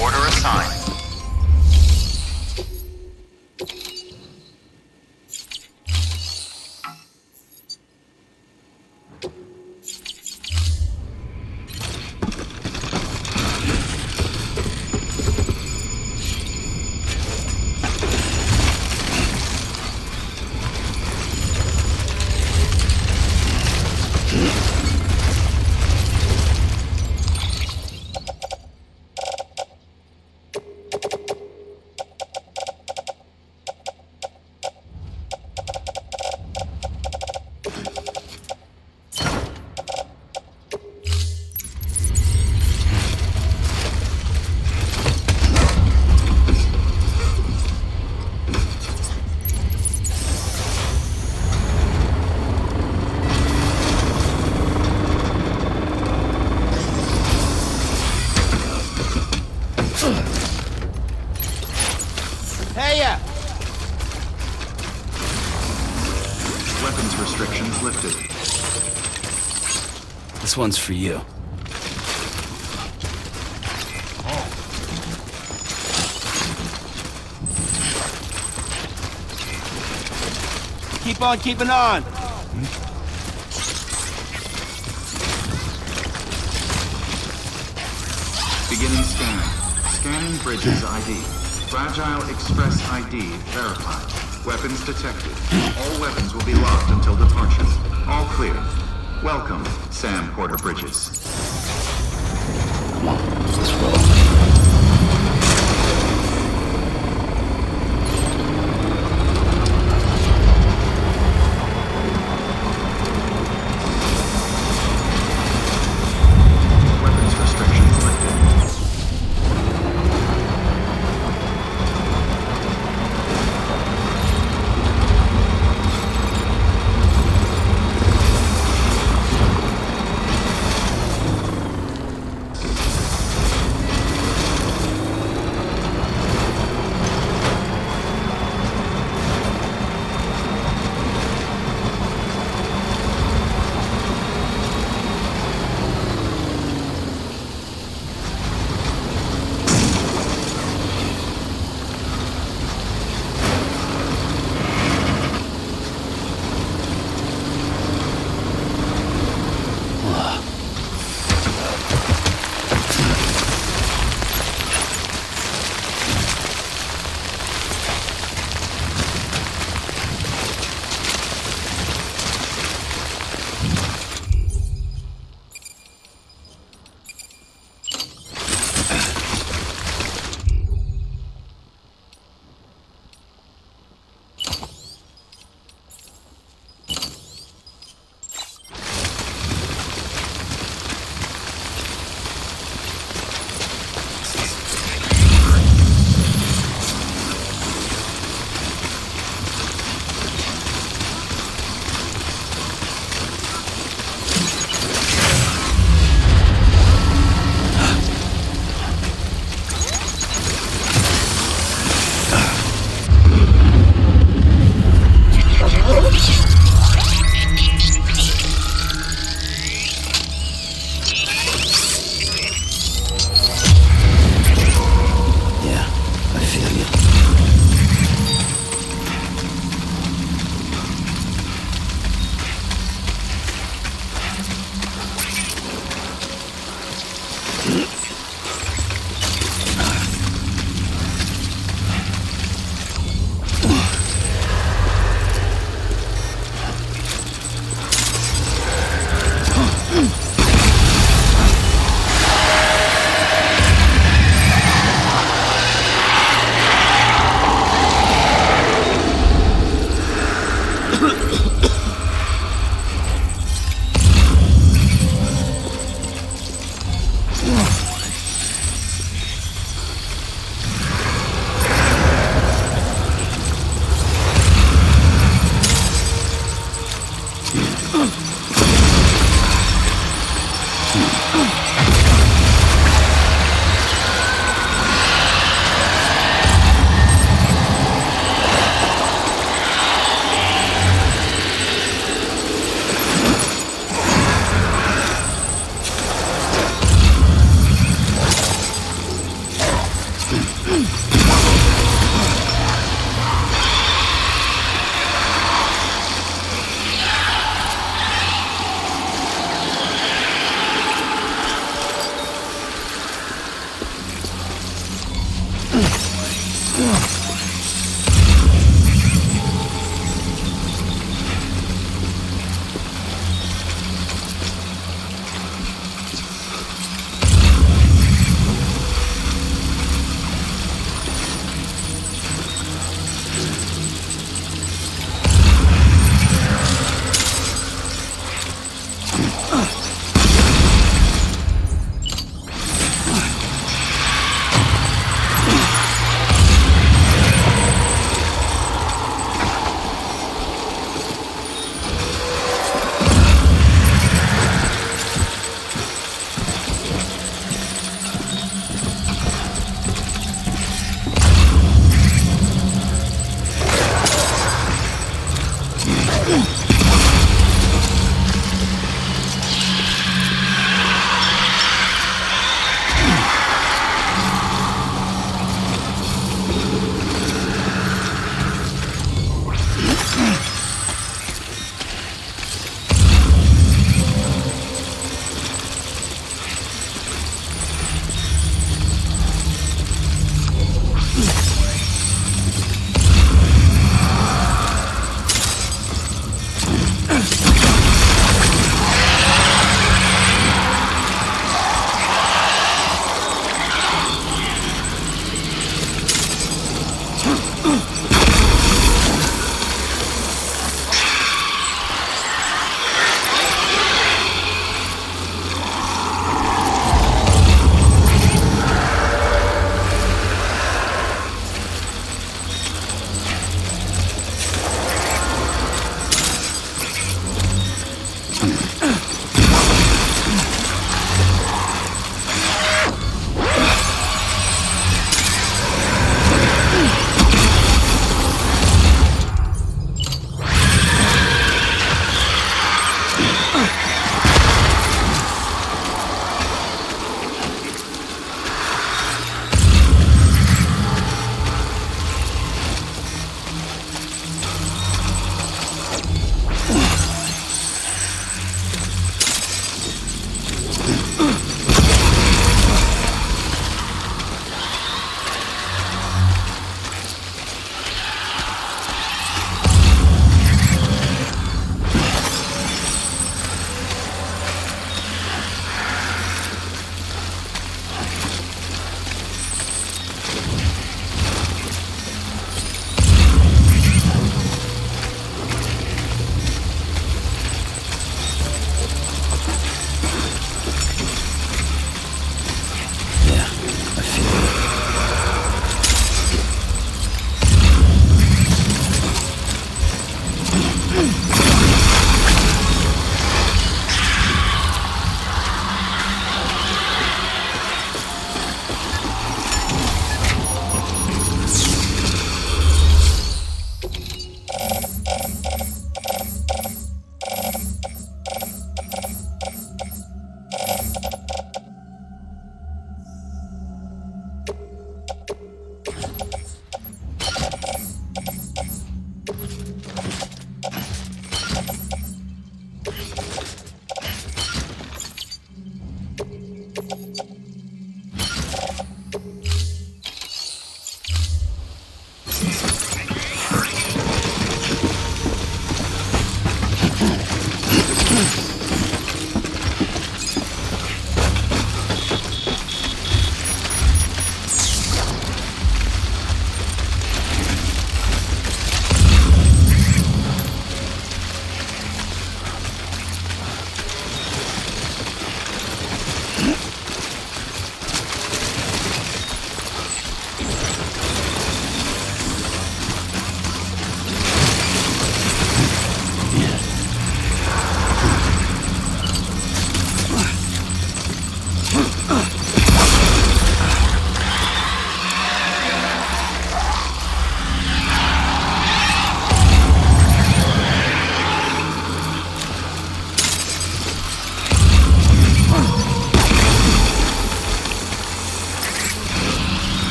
Order assigned. Weapons restrictions lifted. This one's for you. Keep on keeping on. Beginning scanning. Scanning Bridges ID. Fragile Express ID verified. Weapons detected. All weapons will be locked until departure. All clear. Welcome, Sam Porter Bridges. Come on, let's roll.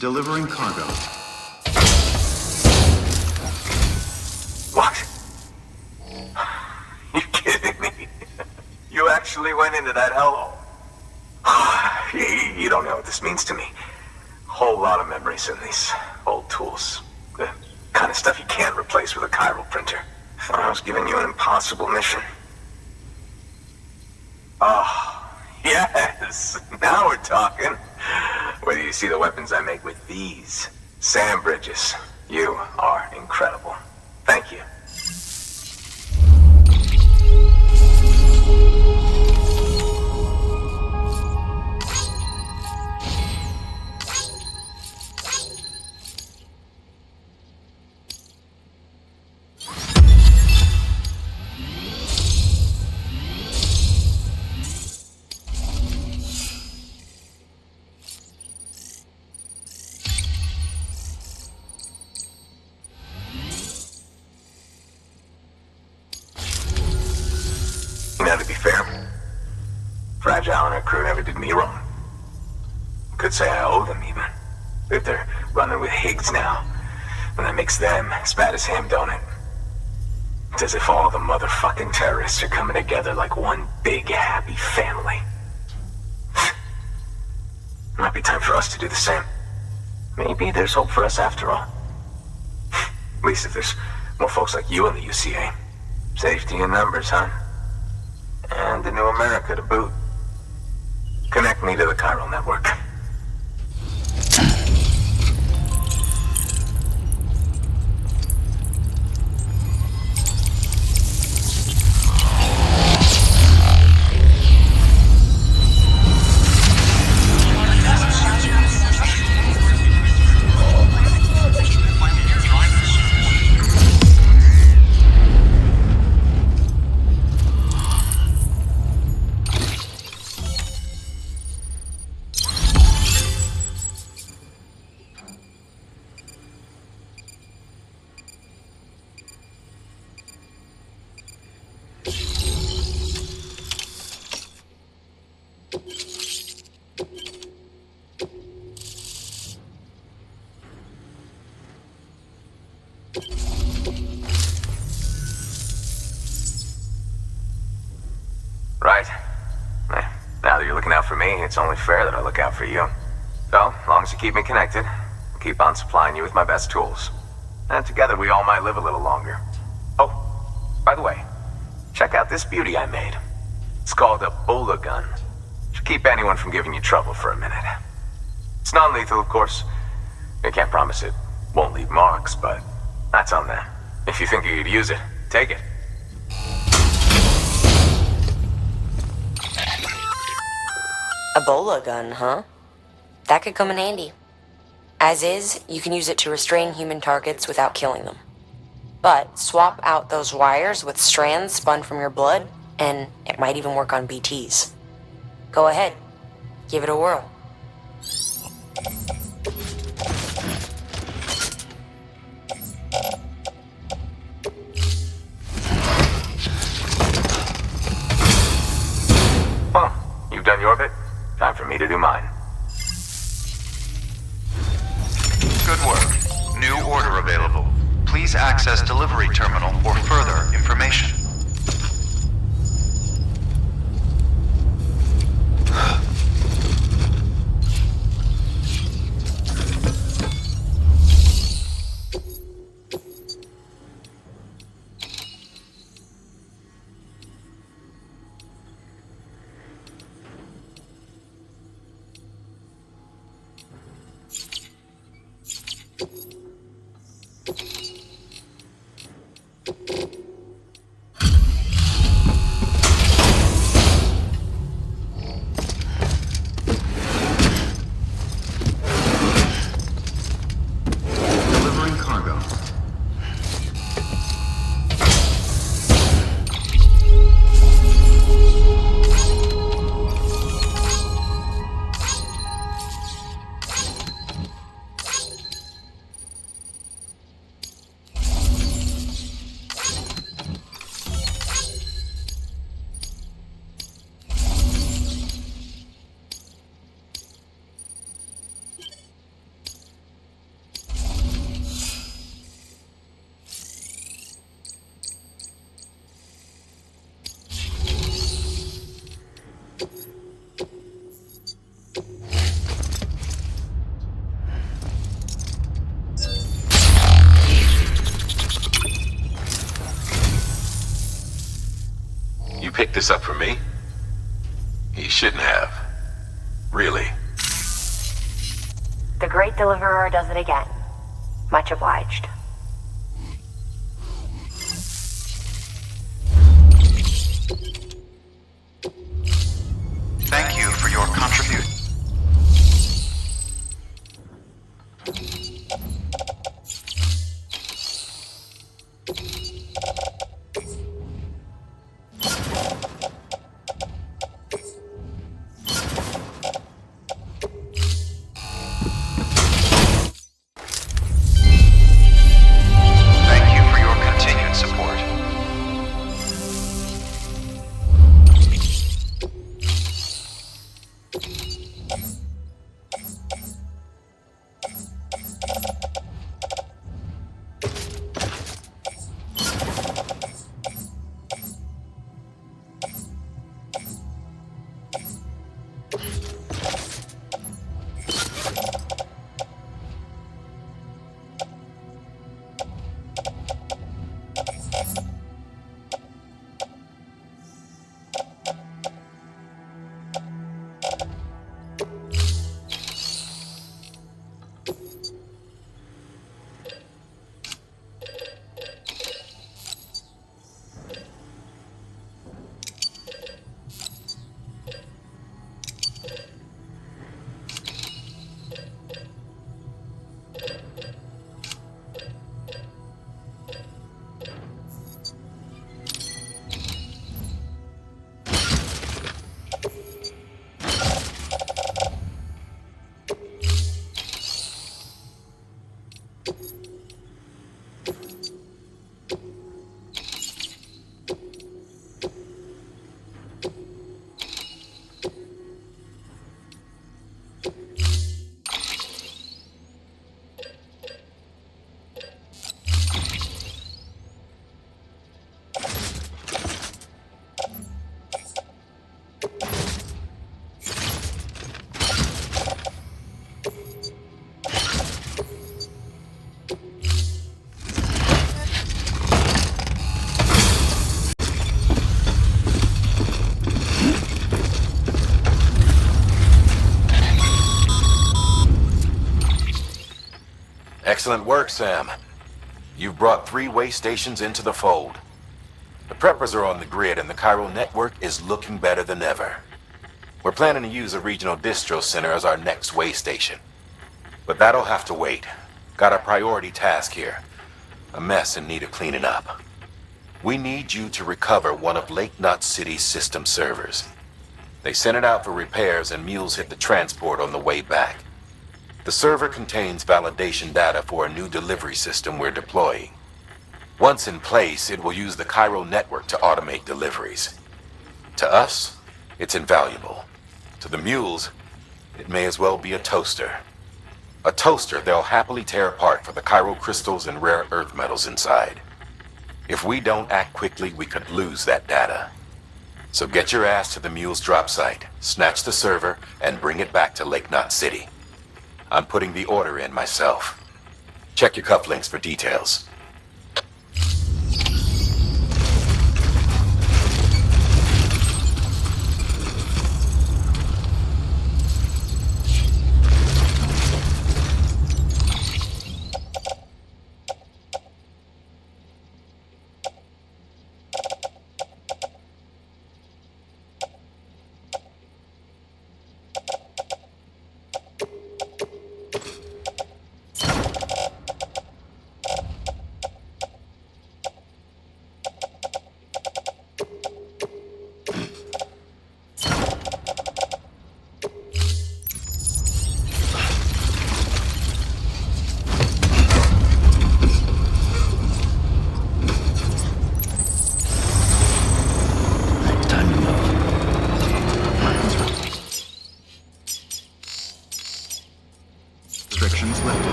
Delivering cargo. What? You kidding me? You actually went into that hellhole? You don't know what this means to me. Whole lot of memories in these old tools. The kind of stuff you can't replace with a chiral printer. Thought I was giving you an impossible mission. Oh, yes. Now we're talking. Whether you see the weapons I make with these. Sam Bridges, you are incredible. Thank you. Fragile and her crew never did me wrong. Could say I owe them, even. If they're running with Higgs now, then that makes them as bad as him, don't it? It's as if all the motherfucking terrorists are coming together like one big happy family. Might be time for us to do the same. Maybe there's hope for us after all. At least if there's more folks like you in the UCA. Safety in numbers, huh? And the new America to boot. Connect me to the chiral network. Right. Now that you're looking out for me, it's only fair that I look out for you. So, as long as you keep me connected, I'll keep on supplying you with my best tools. And together we all might live a little longer. Oh, by the way, check out this beauty I made. It's called a Bola gun. Should keep anyone from giving you trouble for a minute. It's non-lethal, of course. I can't promise it won't leave marks, but that's on them. If you think you could use it, take it. A Bola gun, huh? That could come in handy. As is, you can use it to restrain human targets without killing them. But swap out those wires with strands spun from your blood, and it might even work on BTs. Go ahead. Give it a whirl. Well, you've done your bit. Time for me to do mine. Good work. New order available. Please access delivery terminal for further information. Picked this up for me? He shouldn't have. Really. The Great Deliverer does it again. Much obliged. Thank you for your contribution. Excellent work, Sam. You've brought 3 way stations into the fold. The preppers are on the grid and the chiral network is looking better than ever. We're planning to use a regional distro center as our next way station. But that'll have to wait. Got a priority task here. A mess in need of cleaning up. We need you to recover one of Lake Knot City's system servers. They sent it out for repairs and mules hit the transport on the way back. The server contains validation data for a new delivery system we're deploying. Once in place, it will use the chiral network to automate deliveries. To us, it's invaluable. To the mules, it may as well be a toaster. A toaster they'll happily tear apart for the chiral crystals and rare earth metals inside. If we don't act quickly, we could lose that data. So get your ass to the mule's drop site, snatch the server, and bring it back to Lake Knot City. I'm putting the order in myself. Check your cufflinks for details.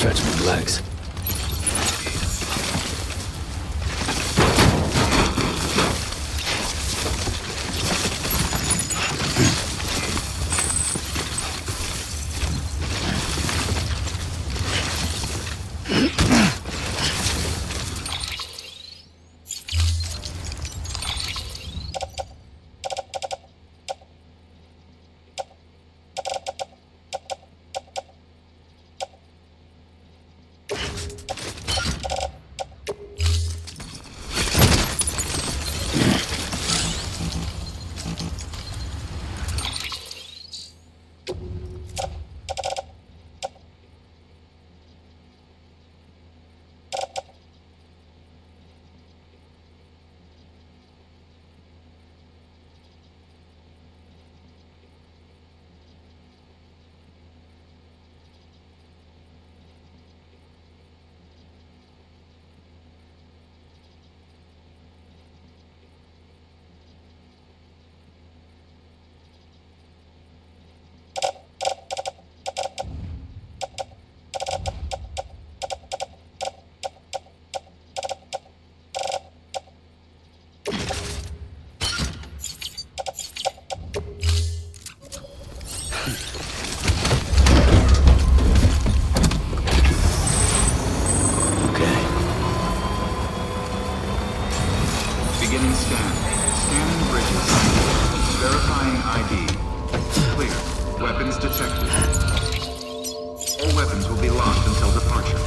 stretch my legs. Beginning scan. Scanning bridges. Verifying ID. Clear. Weapons detected. All weapons will be locked until departure.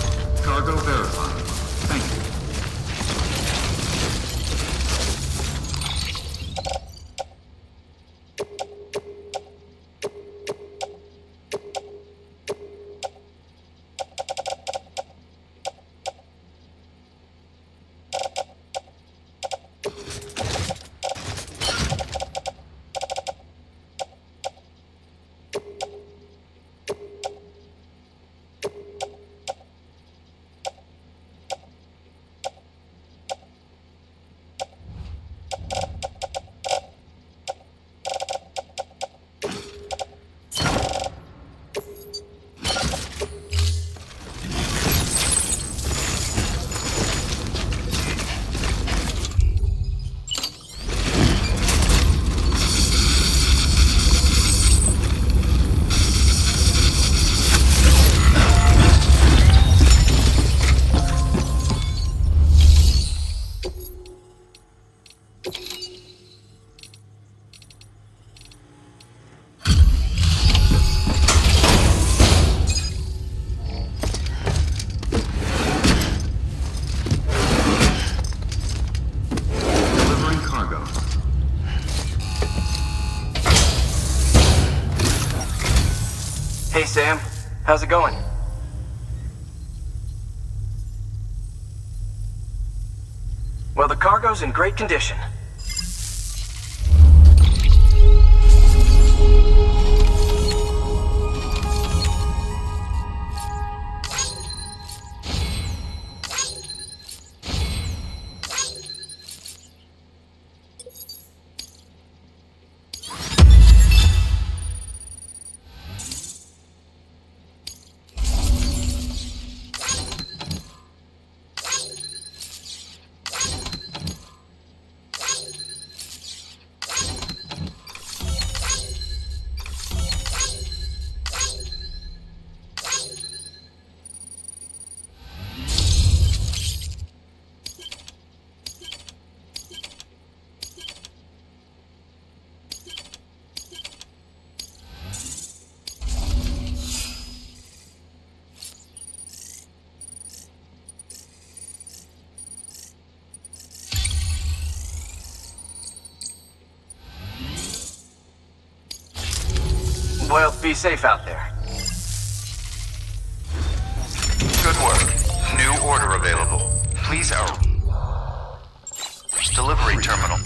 Cargo verified. Thank you. Hey, Sam. How's it going? Well, the cargo's in great condition. Well, be safe out there. Good work. New order available. Please out. Delivery terminal.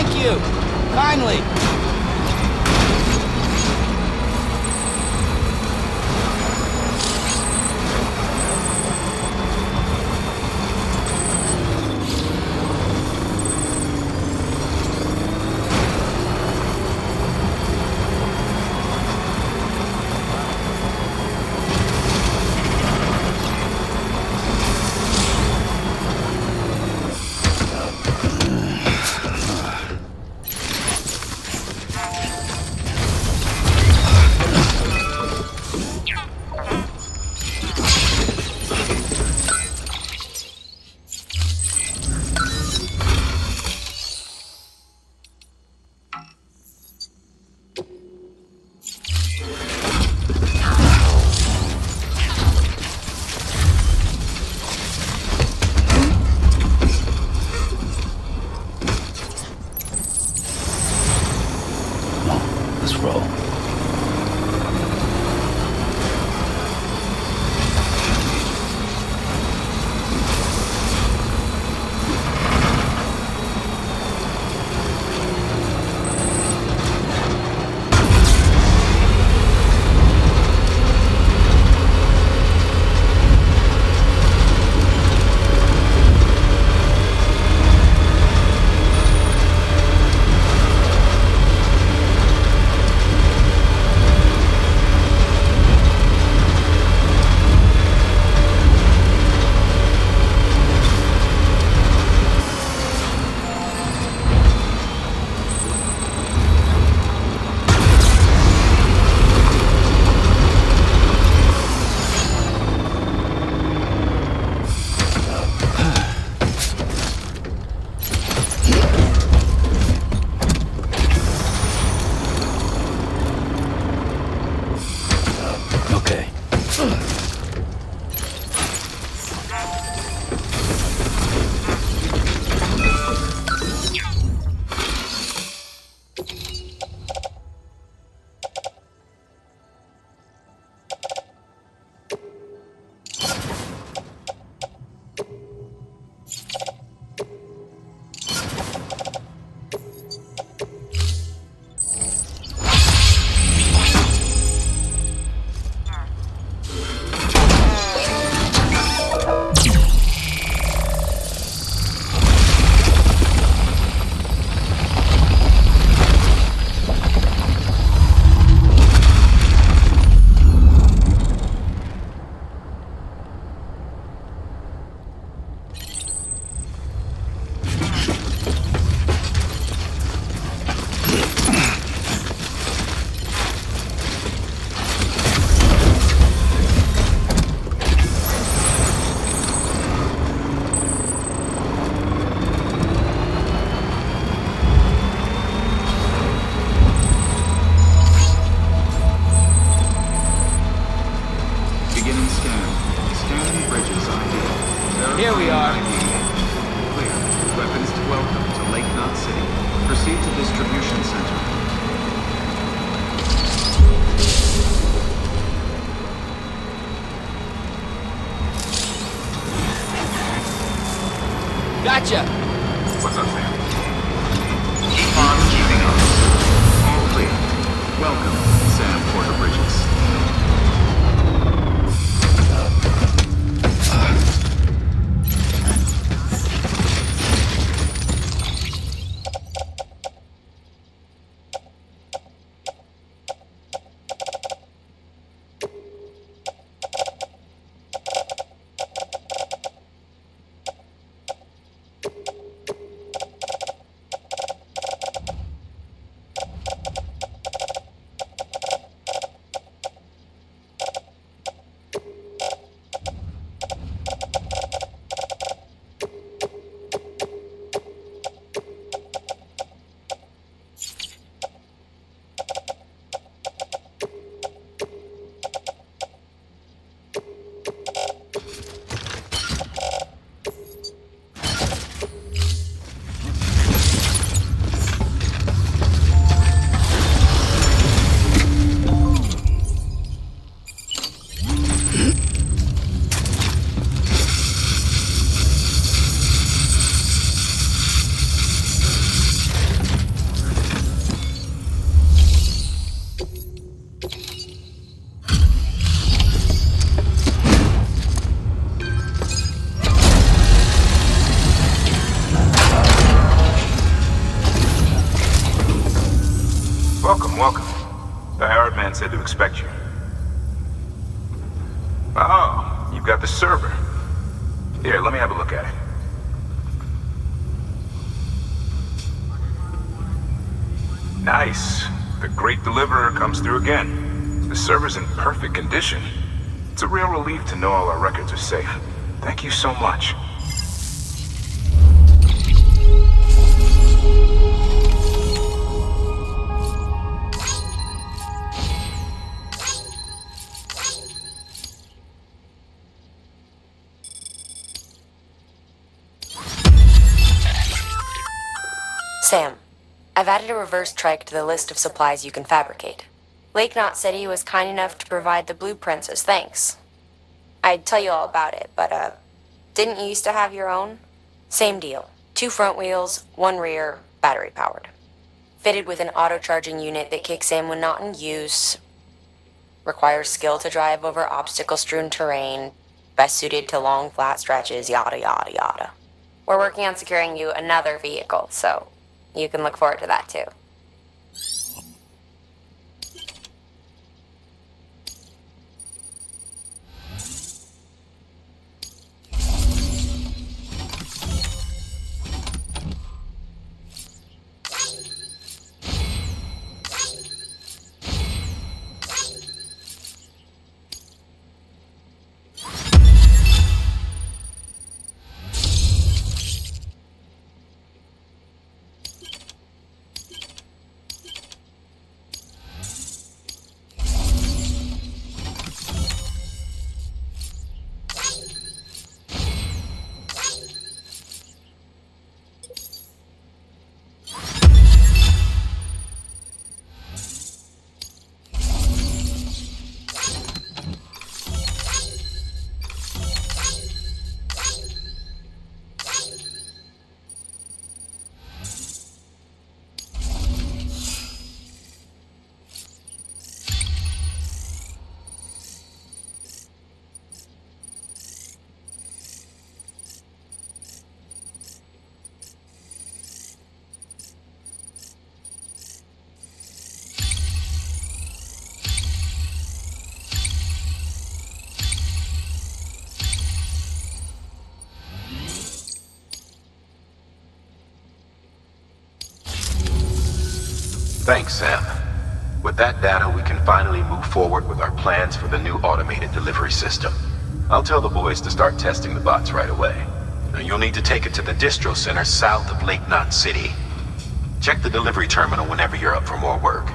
Thank you! Kindly! Let's roll. Okay. Beginning scan. Scanning bridges ID. Here we are. Clear. Weapons to welcome to Lake Knot City. Proceed to distribution center. Gotcha! What's up, Sam? Keep on keeping up. All clear. Welcome, Sam Porter Bridges. Command said to expect you. Oh, you've got the server. Here, let me have a look at it. Nice. The Great Deliverer comes through again. The server's in perfect condition. It's a real relief to know all our records are safe. Thank you so much. Sam, I've added a reverse trike to the list of supplies you can fabricate. Lake Knot said he was kind enough to provide the blueprints as thanks. I'd tell you all about it, but, didn't you used to have your own? Same deal. 2 front wheels, 1 rear, battery powered. Fitted with an auto-charging unit that kicks in when not in use. Requires skill to drive over obstacle-strewn terrain. Best suited to long, flat stretches, yada yada yada. We're working on securing you another vehicle, so you can look forward to that too. Thanks, Sam. With that data, we can finally move forward with our plans for the new automated delivery system. I'll tell the boys to start testing the bots right away. Now, you'll need to take it to the distro center south of Lake Knot City. Check the delivery terminal whenever you're up for more work.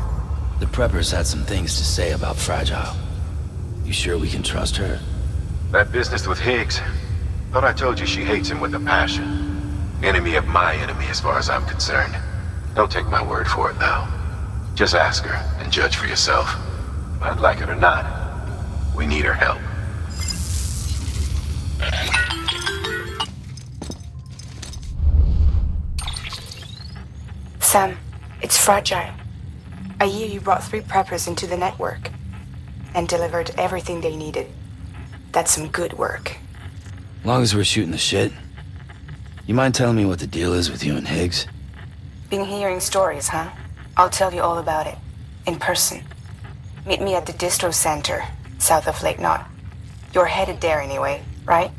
The preppers had some things to say about Fragile. You sure we can trust her? That business with Higgs. Thought I told you she hates him with a passion. Enemy of my enemy as far as I'm concerned. Don't take my word for it, though. Just ask her and judge for yourself. I'd like it or not, we need her help. Sam, it's Fragile. I hear you brought 3 preppers into the network and delivered everything they needed. That's some good work. Long as we're shooting the shit. You mind telling me what the deal is with you and Higgs? Been hearing stories, huh? I'll tell you all about it. In person. Meet me at the distro center, south of Lake Knot. You're headed there anyway, right?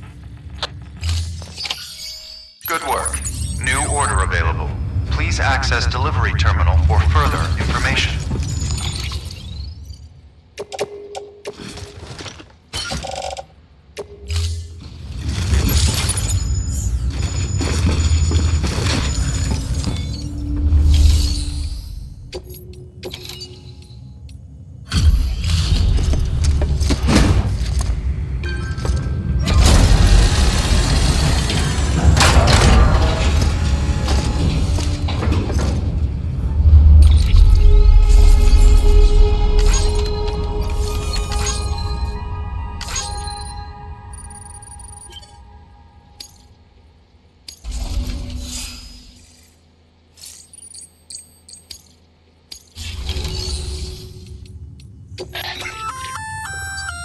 Good work. New order available. Please access delivery terminal for further information.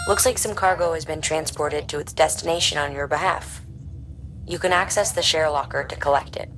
Looks like some cargo has been transported to its destination on your behalf. You can access the share locker to collect it.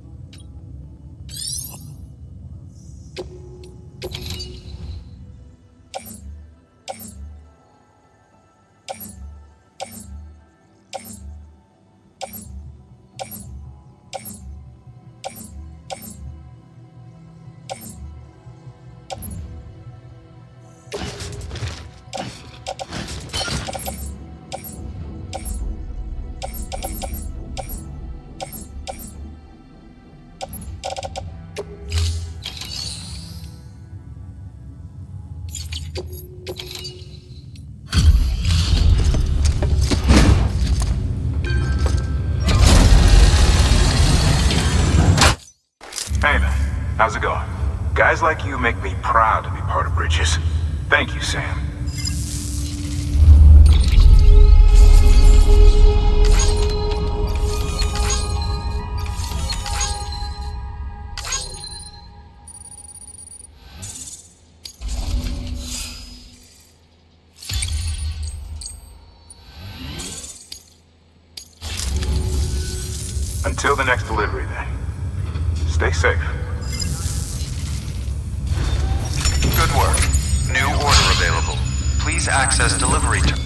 Hey man, how's it going? Guys like you make me proud to be part of Bridges. Thank you, Sam. Until the next delivery, then. Stay safe. Good work. New order available. Please access delivery terminal.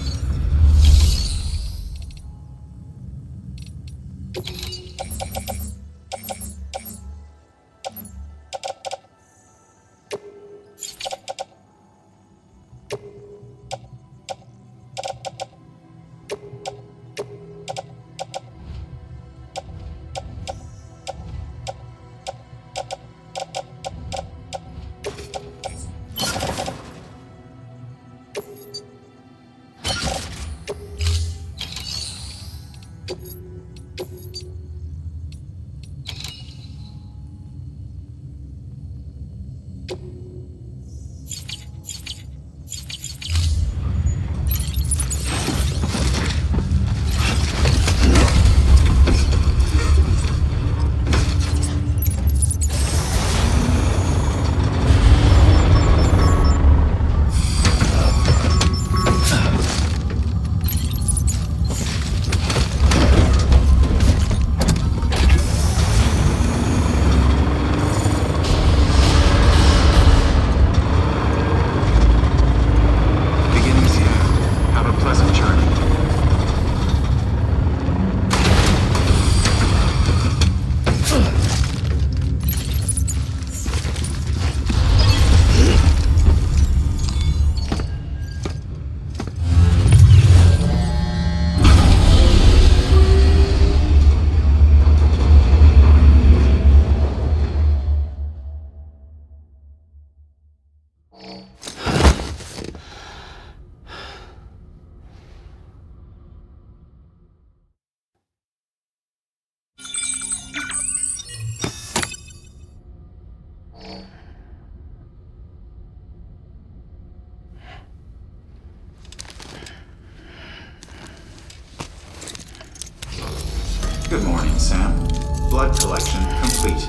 Good morning, Sam. Blood collection complete.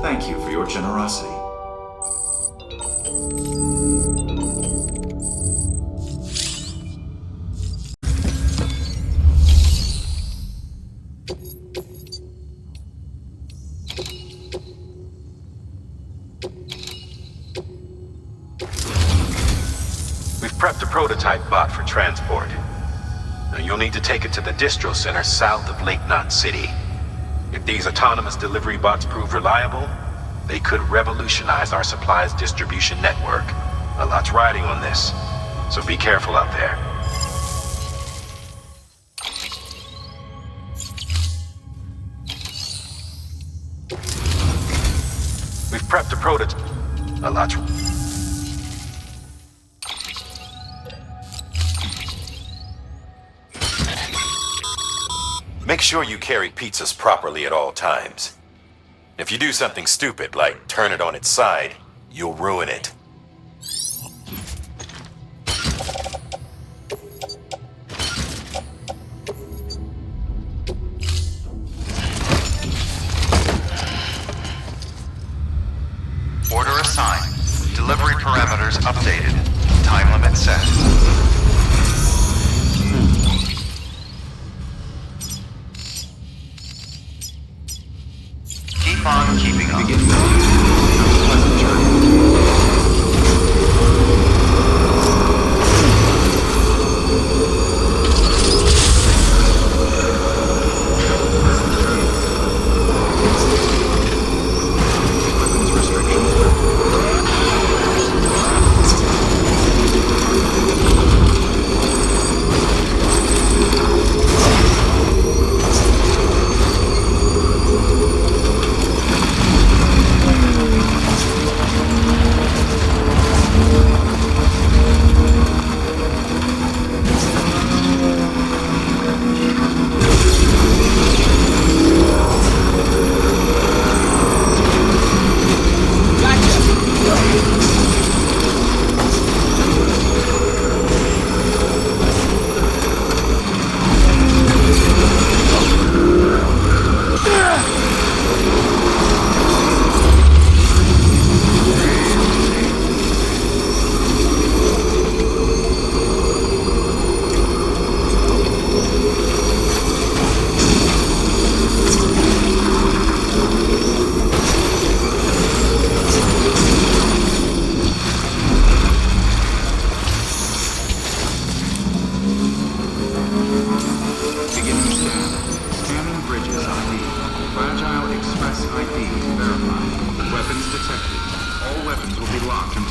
Thank you for your generosity. We've prepped a prototype bot for transport. Now you'll need to take it to the distro center south of Lake Knot City. If these autonomous delivery bots prove reliable, they could revolutionize our supplies distribution network. A lot's riding on this, so be careful out there. We've prepped a prototype. A lot's... Make sure you carry pizzas properly at all times. If you do something stupid, like turn it on its side, you'll ruin it. Order assigned. Delivery parameters updated. Time limit set. Keep on keeping on. Pleasant journey. Weapons restrictions.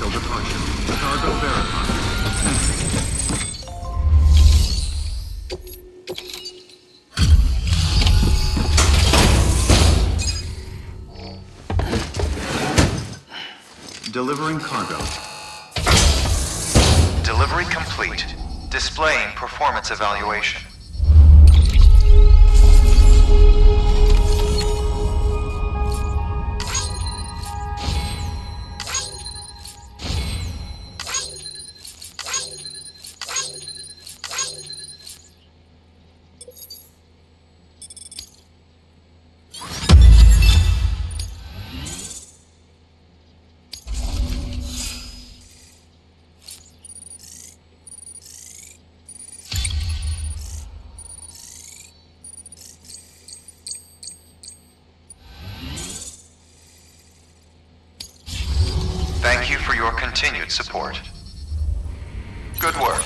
until departure. Cargo verified. Entry. Delivering cargo. Delivery complete. Displaying performance evaluation. Thank you for your continued support. Good work.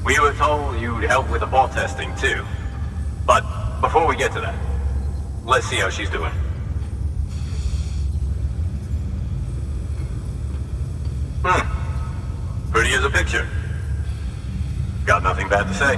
We were told you'd help with the ball testing, too. But before we get to that, let's see how she's doing. Pretty as a picture. Got nothing bad to say.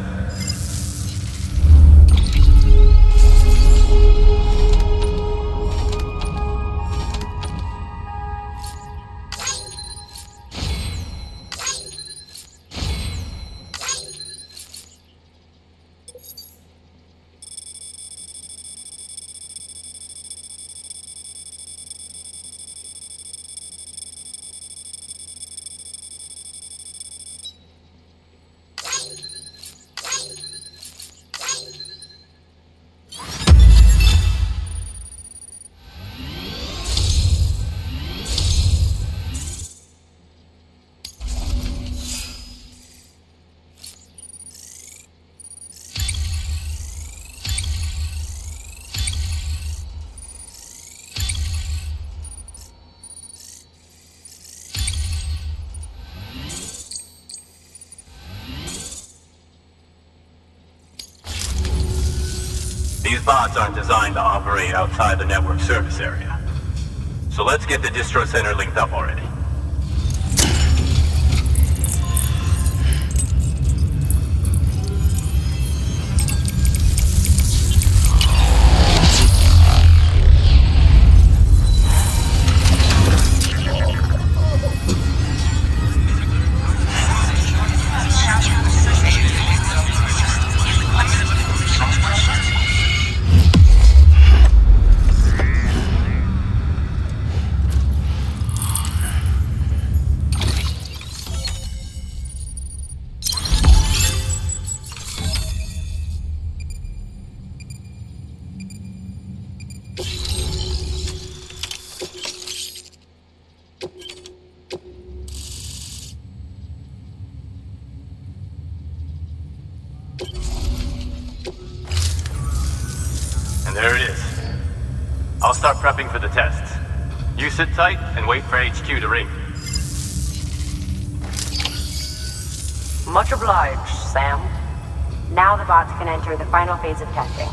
These bots aren't designed to operate outside the network service area. So let's get the distro center linked up already. There it is. I'll start prepping for the tests. You sit tight and wait for HQ to ring. Much obliged, Sam. Now the bots can enter the final phase of testing.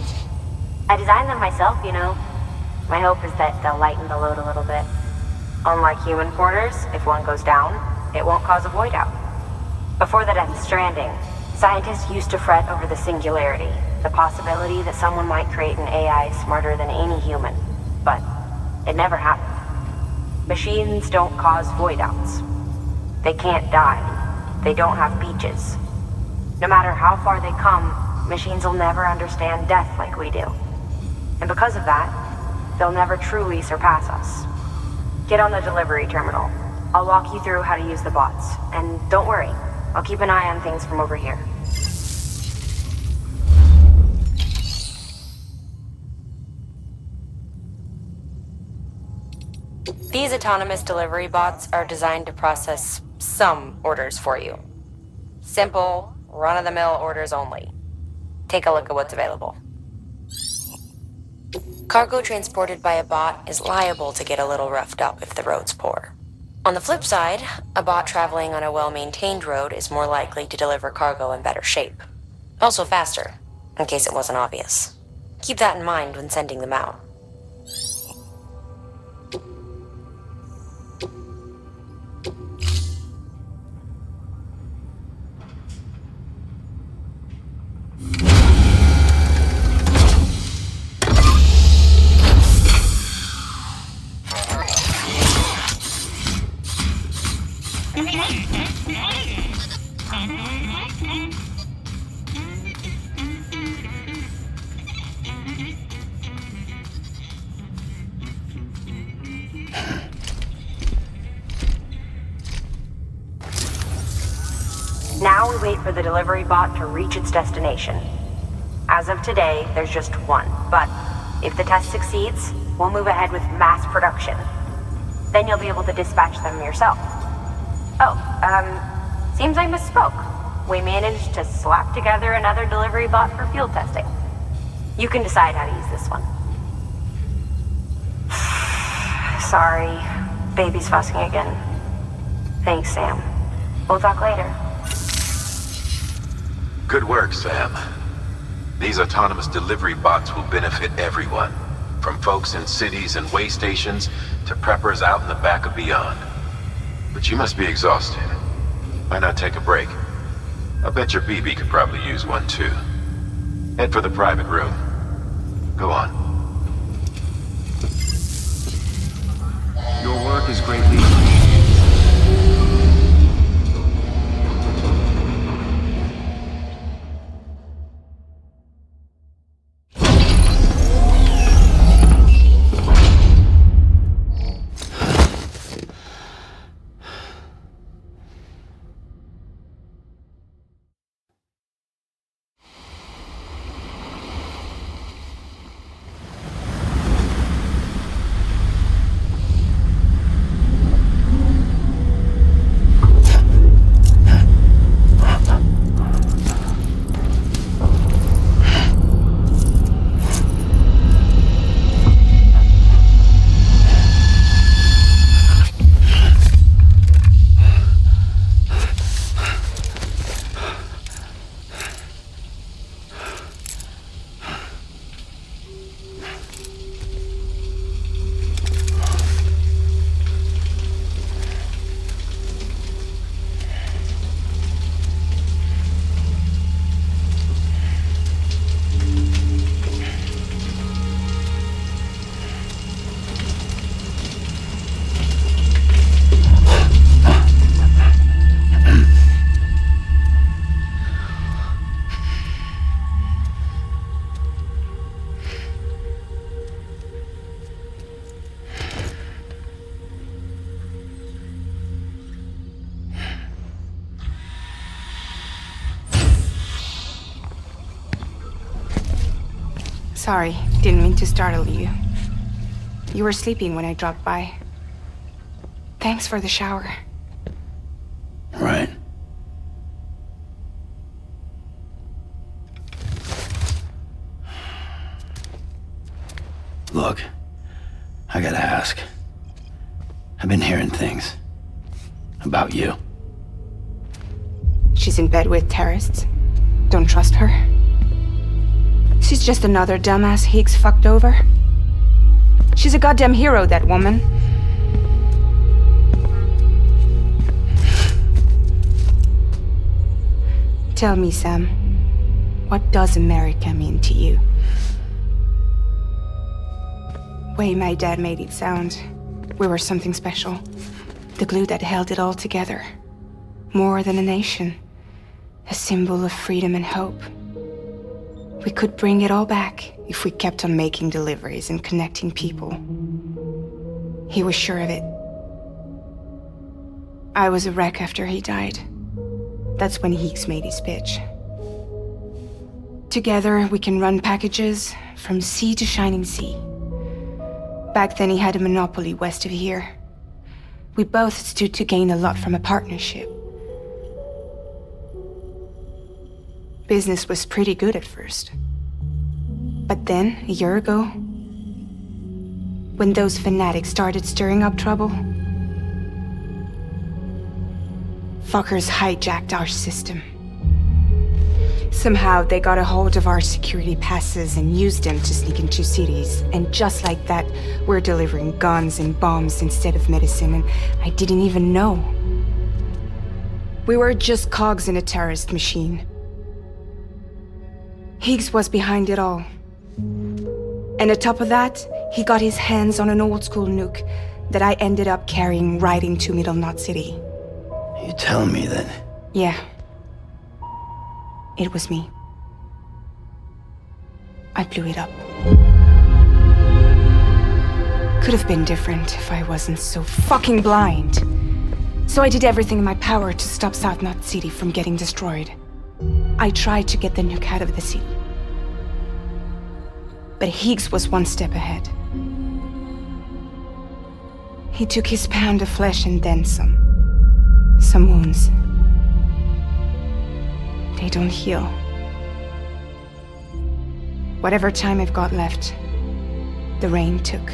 I designed them myself, you know. My hope is that they'll lighten the load a little bit. Unlike human porters, if one goes down, it won't cause a void out. Before the death of Stranding, scientists used to fret over the singularity, the possibility that someone might create an AI smarter than any human. But it never happened. Machines don't cause void outs. They can't die. They don't have beaches. No matter how far they come, machines will never understand death like we do. And because of that, they'll never truly surpass us. Get on the delivery terminal. I'll walk you through how to use the bots. And don't worry, I'll keep an eye on things from over here. These autonomous delivery bots are designed to process some orders for you. Simple, run-of-the-mill orders only. Take a look at what's available. Cargo transported by a bot is liable to get a little roughed up if the road's poor. On the flip side, a bot traveling on a well-maintained road is more likely to deliver cargo in better shape. Also faster, in case it wasn't obvious. Keep that in mind when sending them out. Now we wait for the delivery bot to reach its destination. As of today, there's just one, but if the test succeeds, we'll move ahead with mass production. Then you'll be able to dispatch them yourself. Oh, seems I misspoke. We managed to slap together another delivery bot for field testing. You can decide how to use this one. Sorry, baby's fussing again. Thanks, Sam. We'll talk later. Good work, Sam. These autonomous delivery bots will benefit everyone, from folks in cities and way stations to preppers out in the back of beyond. But you must be exhausted. Why not take a break? I bet your BB could probably use one too. Head for the private room. Go on. Your work is greatly appreciated. Sorry, didn't mean to startle you. You were sleeping when I dropped by. Thanks for the shower. Right. Look, I gotta ask. I've been hearing things about you. She's in bed with terrorists. Don't trust her. She's just another dumbass Higgs fucked over. She's a goddamn hero, that woman. Tell me, Sam, what does America mean to you? Way my dad made it sound, we were something special. The glue that held it all together. More than a nation. A symbol of freedom and hope. We could bring it all back if we kept on making deliveries and connecting people. He was sure of it. I was a wreck after he died. That's when Higgs made his pitch. Together, we can run packages from sea to shining sea. Back then, he had a monopoly west of here. We both stood to gain a lot from a partnership. Business was pretty good at first. But then, a year ago, when those fanatics started stirring up trouble, fuckers hijacked our system. Somehow, they got a hold of our security passes and used them to sneak into cities. And just like that, we're delivering guns and bombs instead of medicine, and I didn't even know. We were just cogs in a terrorist machine. Higgs was behind it all. And on top of that, he got his hands on an old-school nuke that I ended up carrying right into Middle Knot City. You telling me that? Yeah. It was me. I blew it up. Could have been different if I wasn't so fucking blind. So I did everything in my power to stop South Knot City from getting destroyed. I tried to get the nuke out of the city. But Higgs was one step ahead. He took his pound of flesh and then some. Some wounds. They don't heal. Whatever time I've got left, the rain took.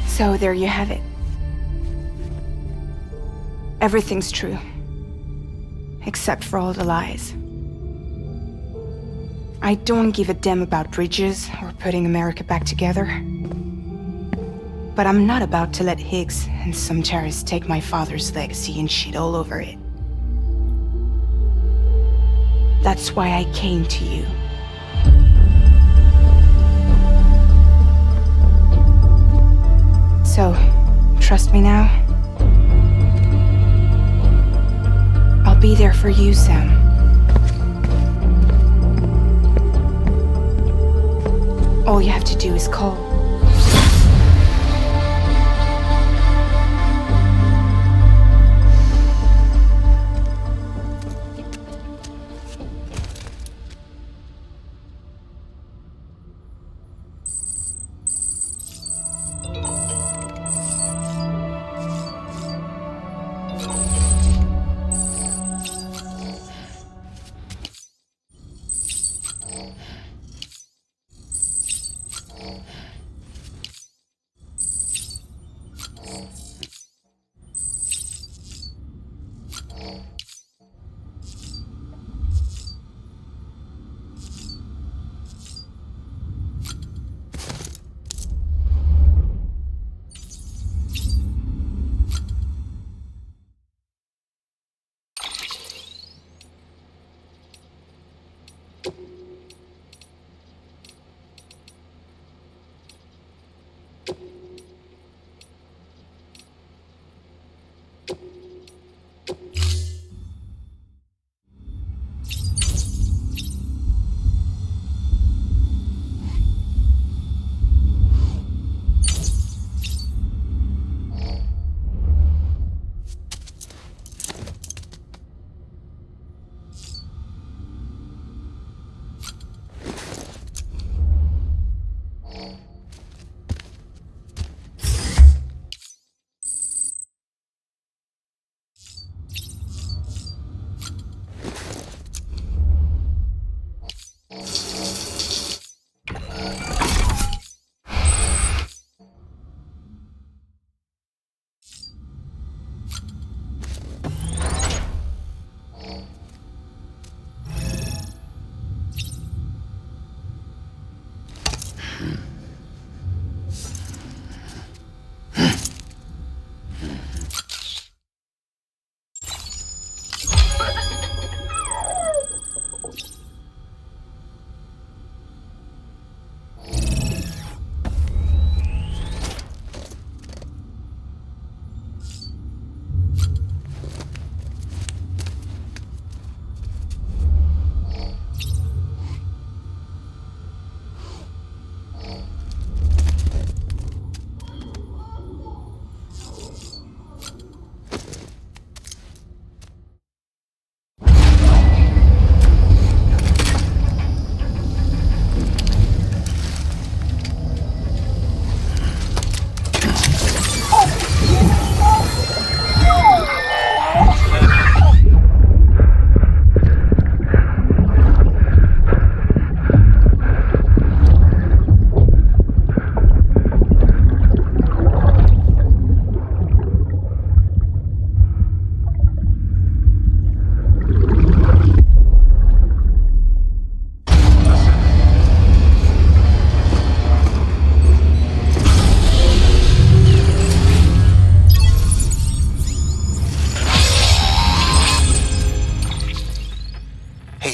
So there you have it. Everything's true. Except for all the lies. I don't give a damn about bridges or putting America back together. But I'm not about to let Higgs and some terrorists take my father's legacy and shit all over it. That's why I came to you. So, trust me now? I'll be there for you, Sam. All you have to do is call.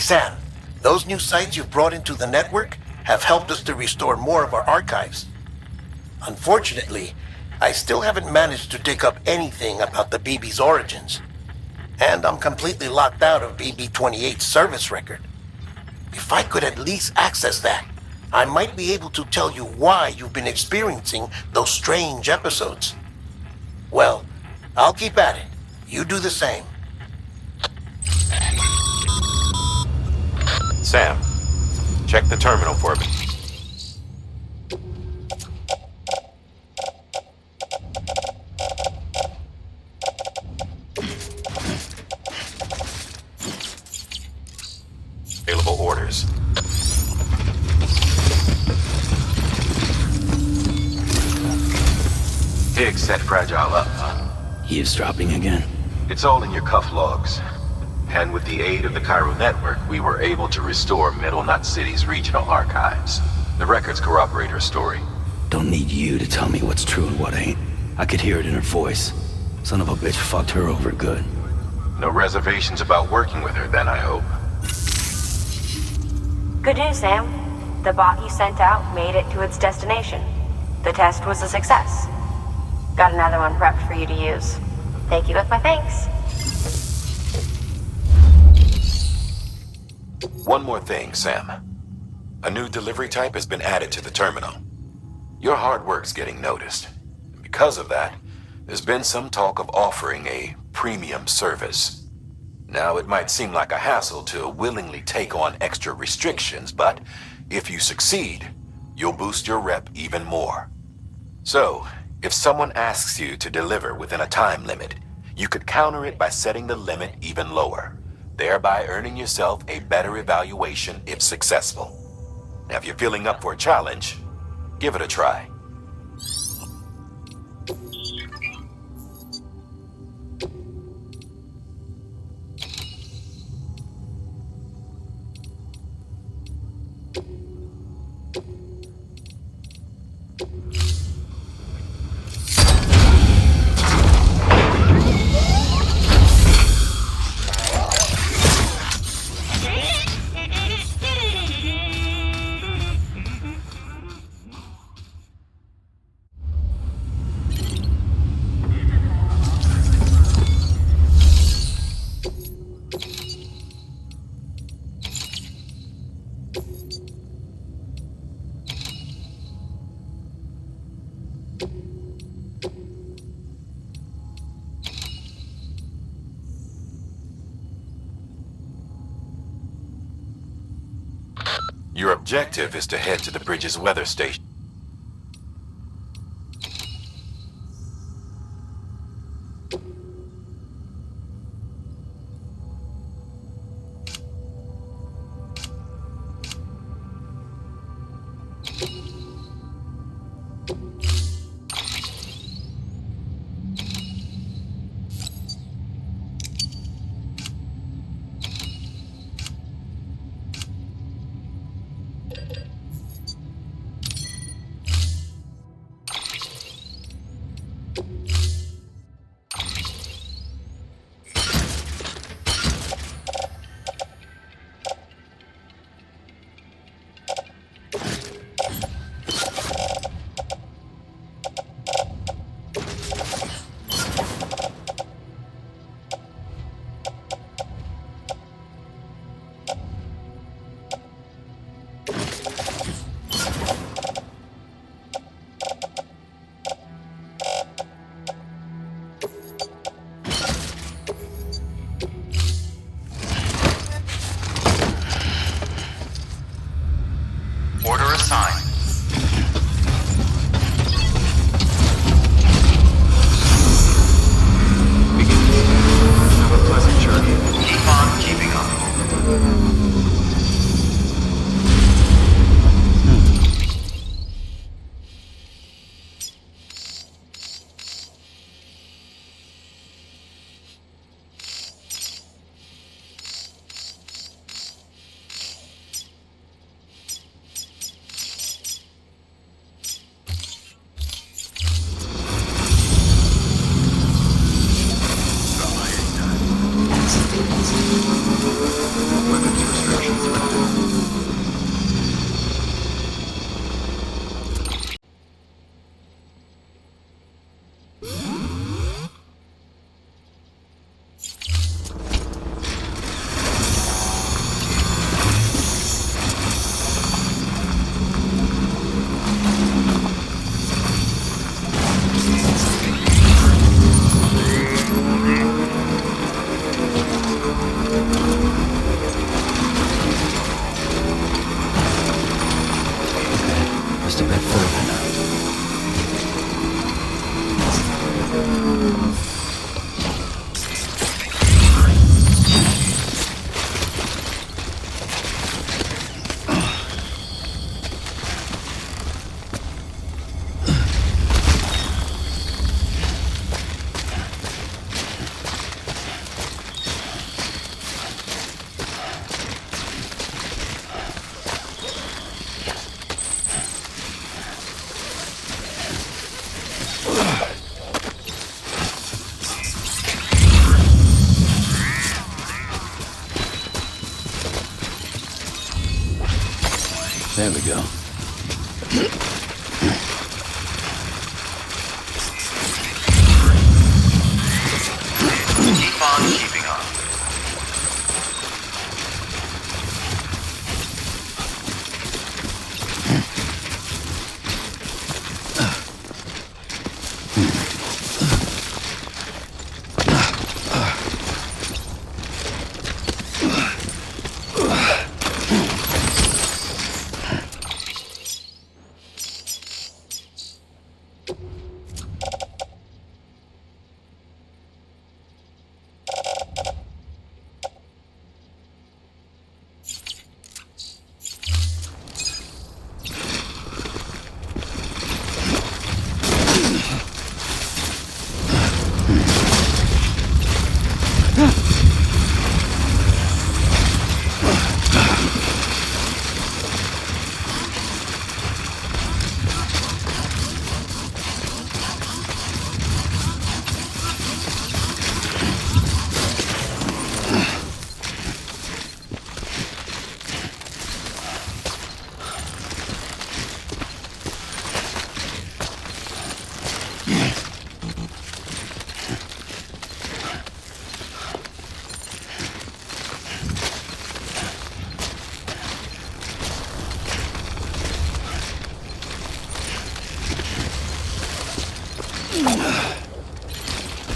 Sam, those new sites you've brought into the network have helped us to restore more of our archives. Unfortunately, I still haven't managed to dig up anything about the BB's origins. And I'm completely locked out of BB-28's service record. If I could at least access that, I might be able to tell you why you've been experiencing those strange episodes. Well, I'll keep at it. You do the same. Sam, check the terminal for me. Available orders. Higgs set Fragile up, huh? Eavesdropping again. It's all in your cuff logs. And with the aid of the Cairo network, we were able to restore Middle Knot City's regional archives. The records corroborate her story. Don't need you to tell me what's true and what ain't. I could hear it in her voice. Son of a bitch fucked her over good. No reservations about working with her then, I hope. Good news, Sam. The bot you sent out made it to its destination. The test was a success. Got another one prepped for you to use. Take you with my thanks. One more thing, Sam. A new delivery type has been added to the terminal. Your hard work's getting noticed. Because of that, there's been some talk of offering a premium service. Now, it might seem like a hassle to willingly take on extra restrictions, but if you succeed, you'll boost your rep even more. So, if someone asks you to deliver within a time limit, you could counter it by setting the limit even lower, thereby earning yourself a better evaluation if successful. Now, if you're feeling up for a challenge, give it a try. Your objective is to head to the bridge's weather station. Order assigned. Have a pleasant journey. Keep on keeping up. Weapons restrictions lifted. There we go. Keep on keeping on.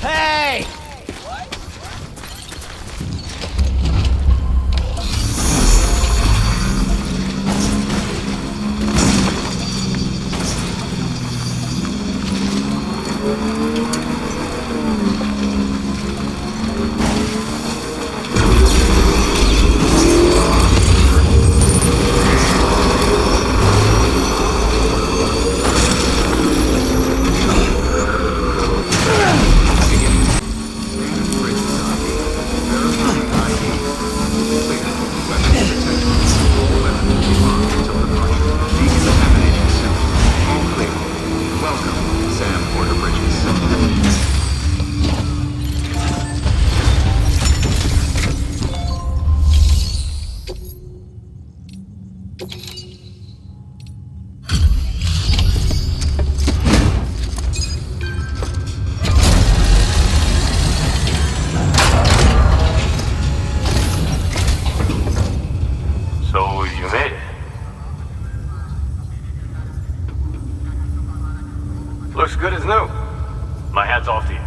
Hey! So you made it. Looks good as new. My hat's off to you.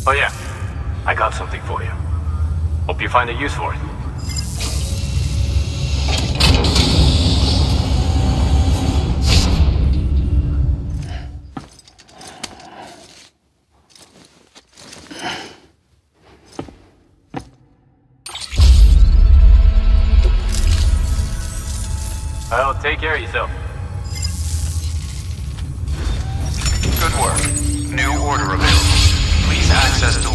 Oh yeah, I got something for you. Hope you find a use for it. Well, take care of yourself. Good work. New order available. Please access to...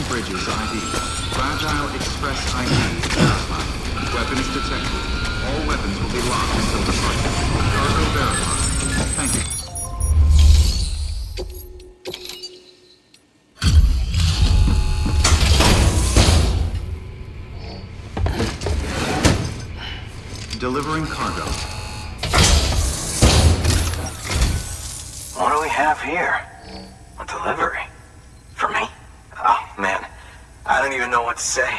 Bridges ID. Fragile Express ID verified. Weapons detected. All weapons will be locked until departure. Cargo verified. Thank you. Delivering cargo. What do we have here? A delivery? For me? Oh, man. I don't even know what to say.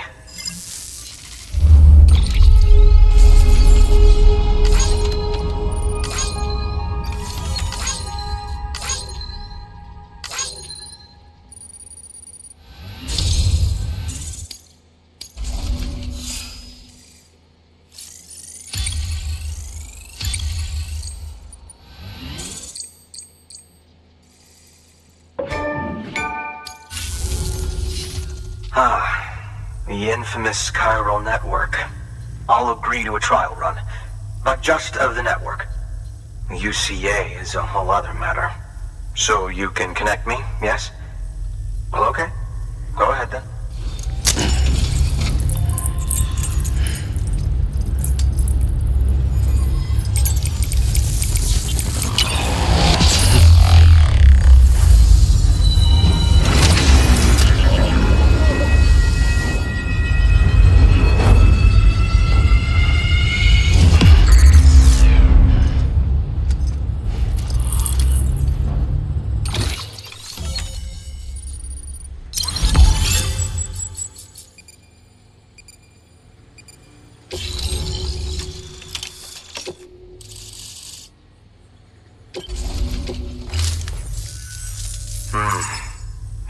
The infamous chiral network. I'll agree to a trial run, but just of the network. UCA is a whole other matter. So you can connect me, yes? Well, okay. Go ahead then.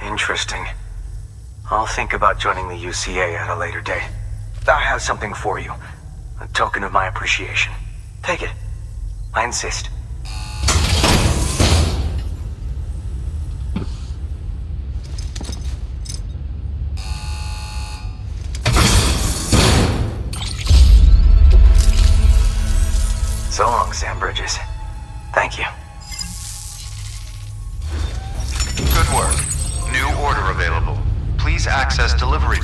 Interesting. I'll think about joining the UCA at a later date. I have something for you. A token of my appreciation. Take it. I insist. So long, Sam Bridges. Thank you. Good work. New order available. Please access delivery.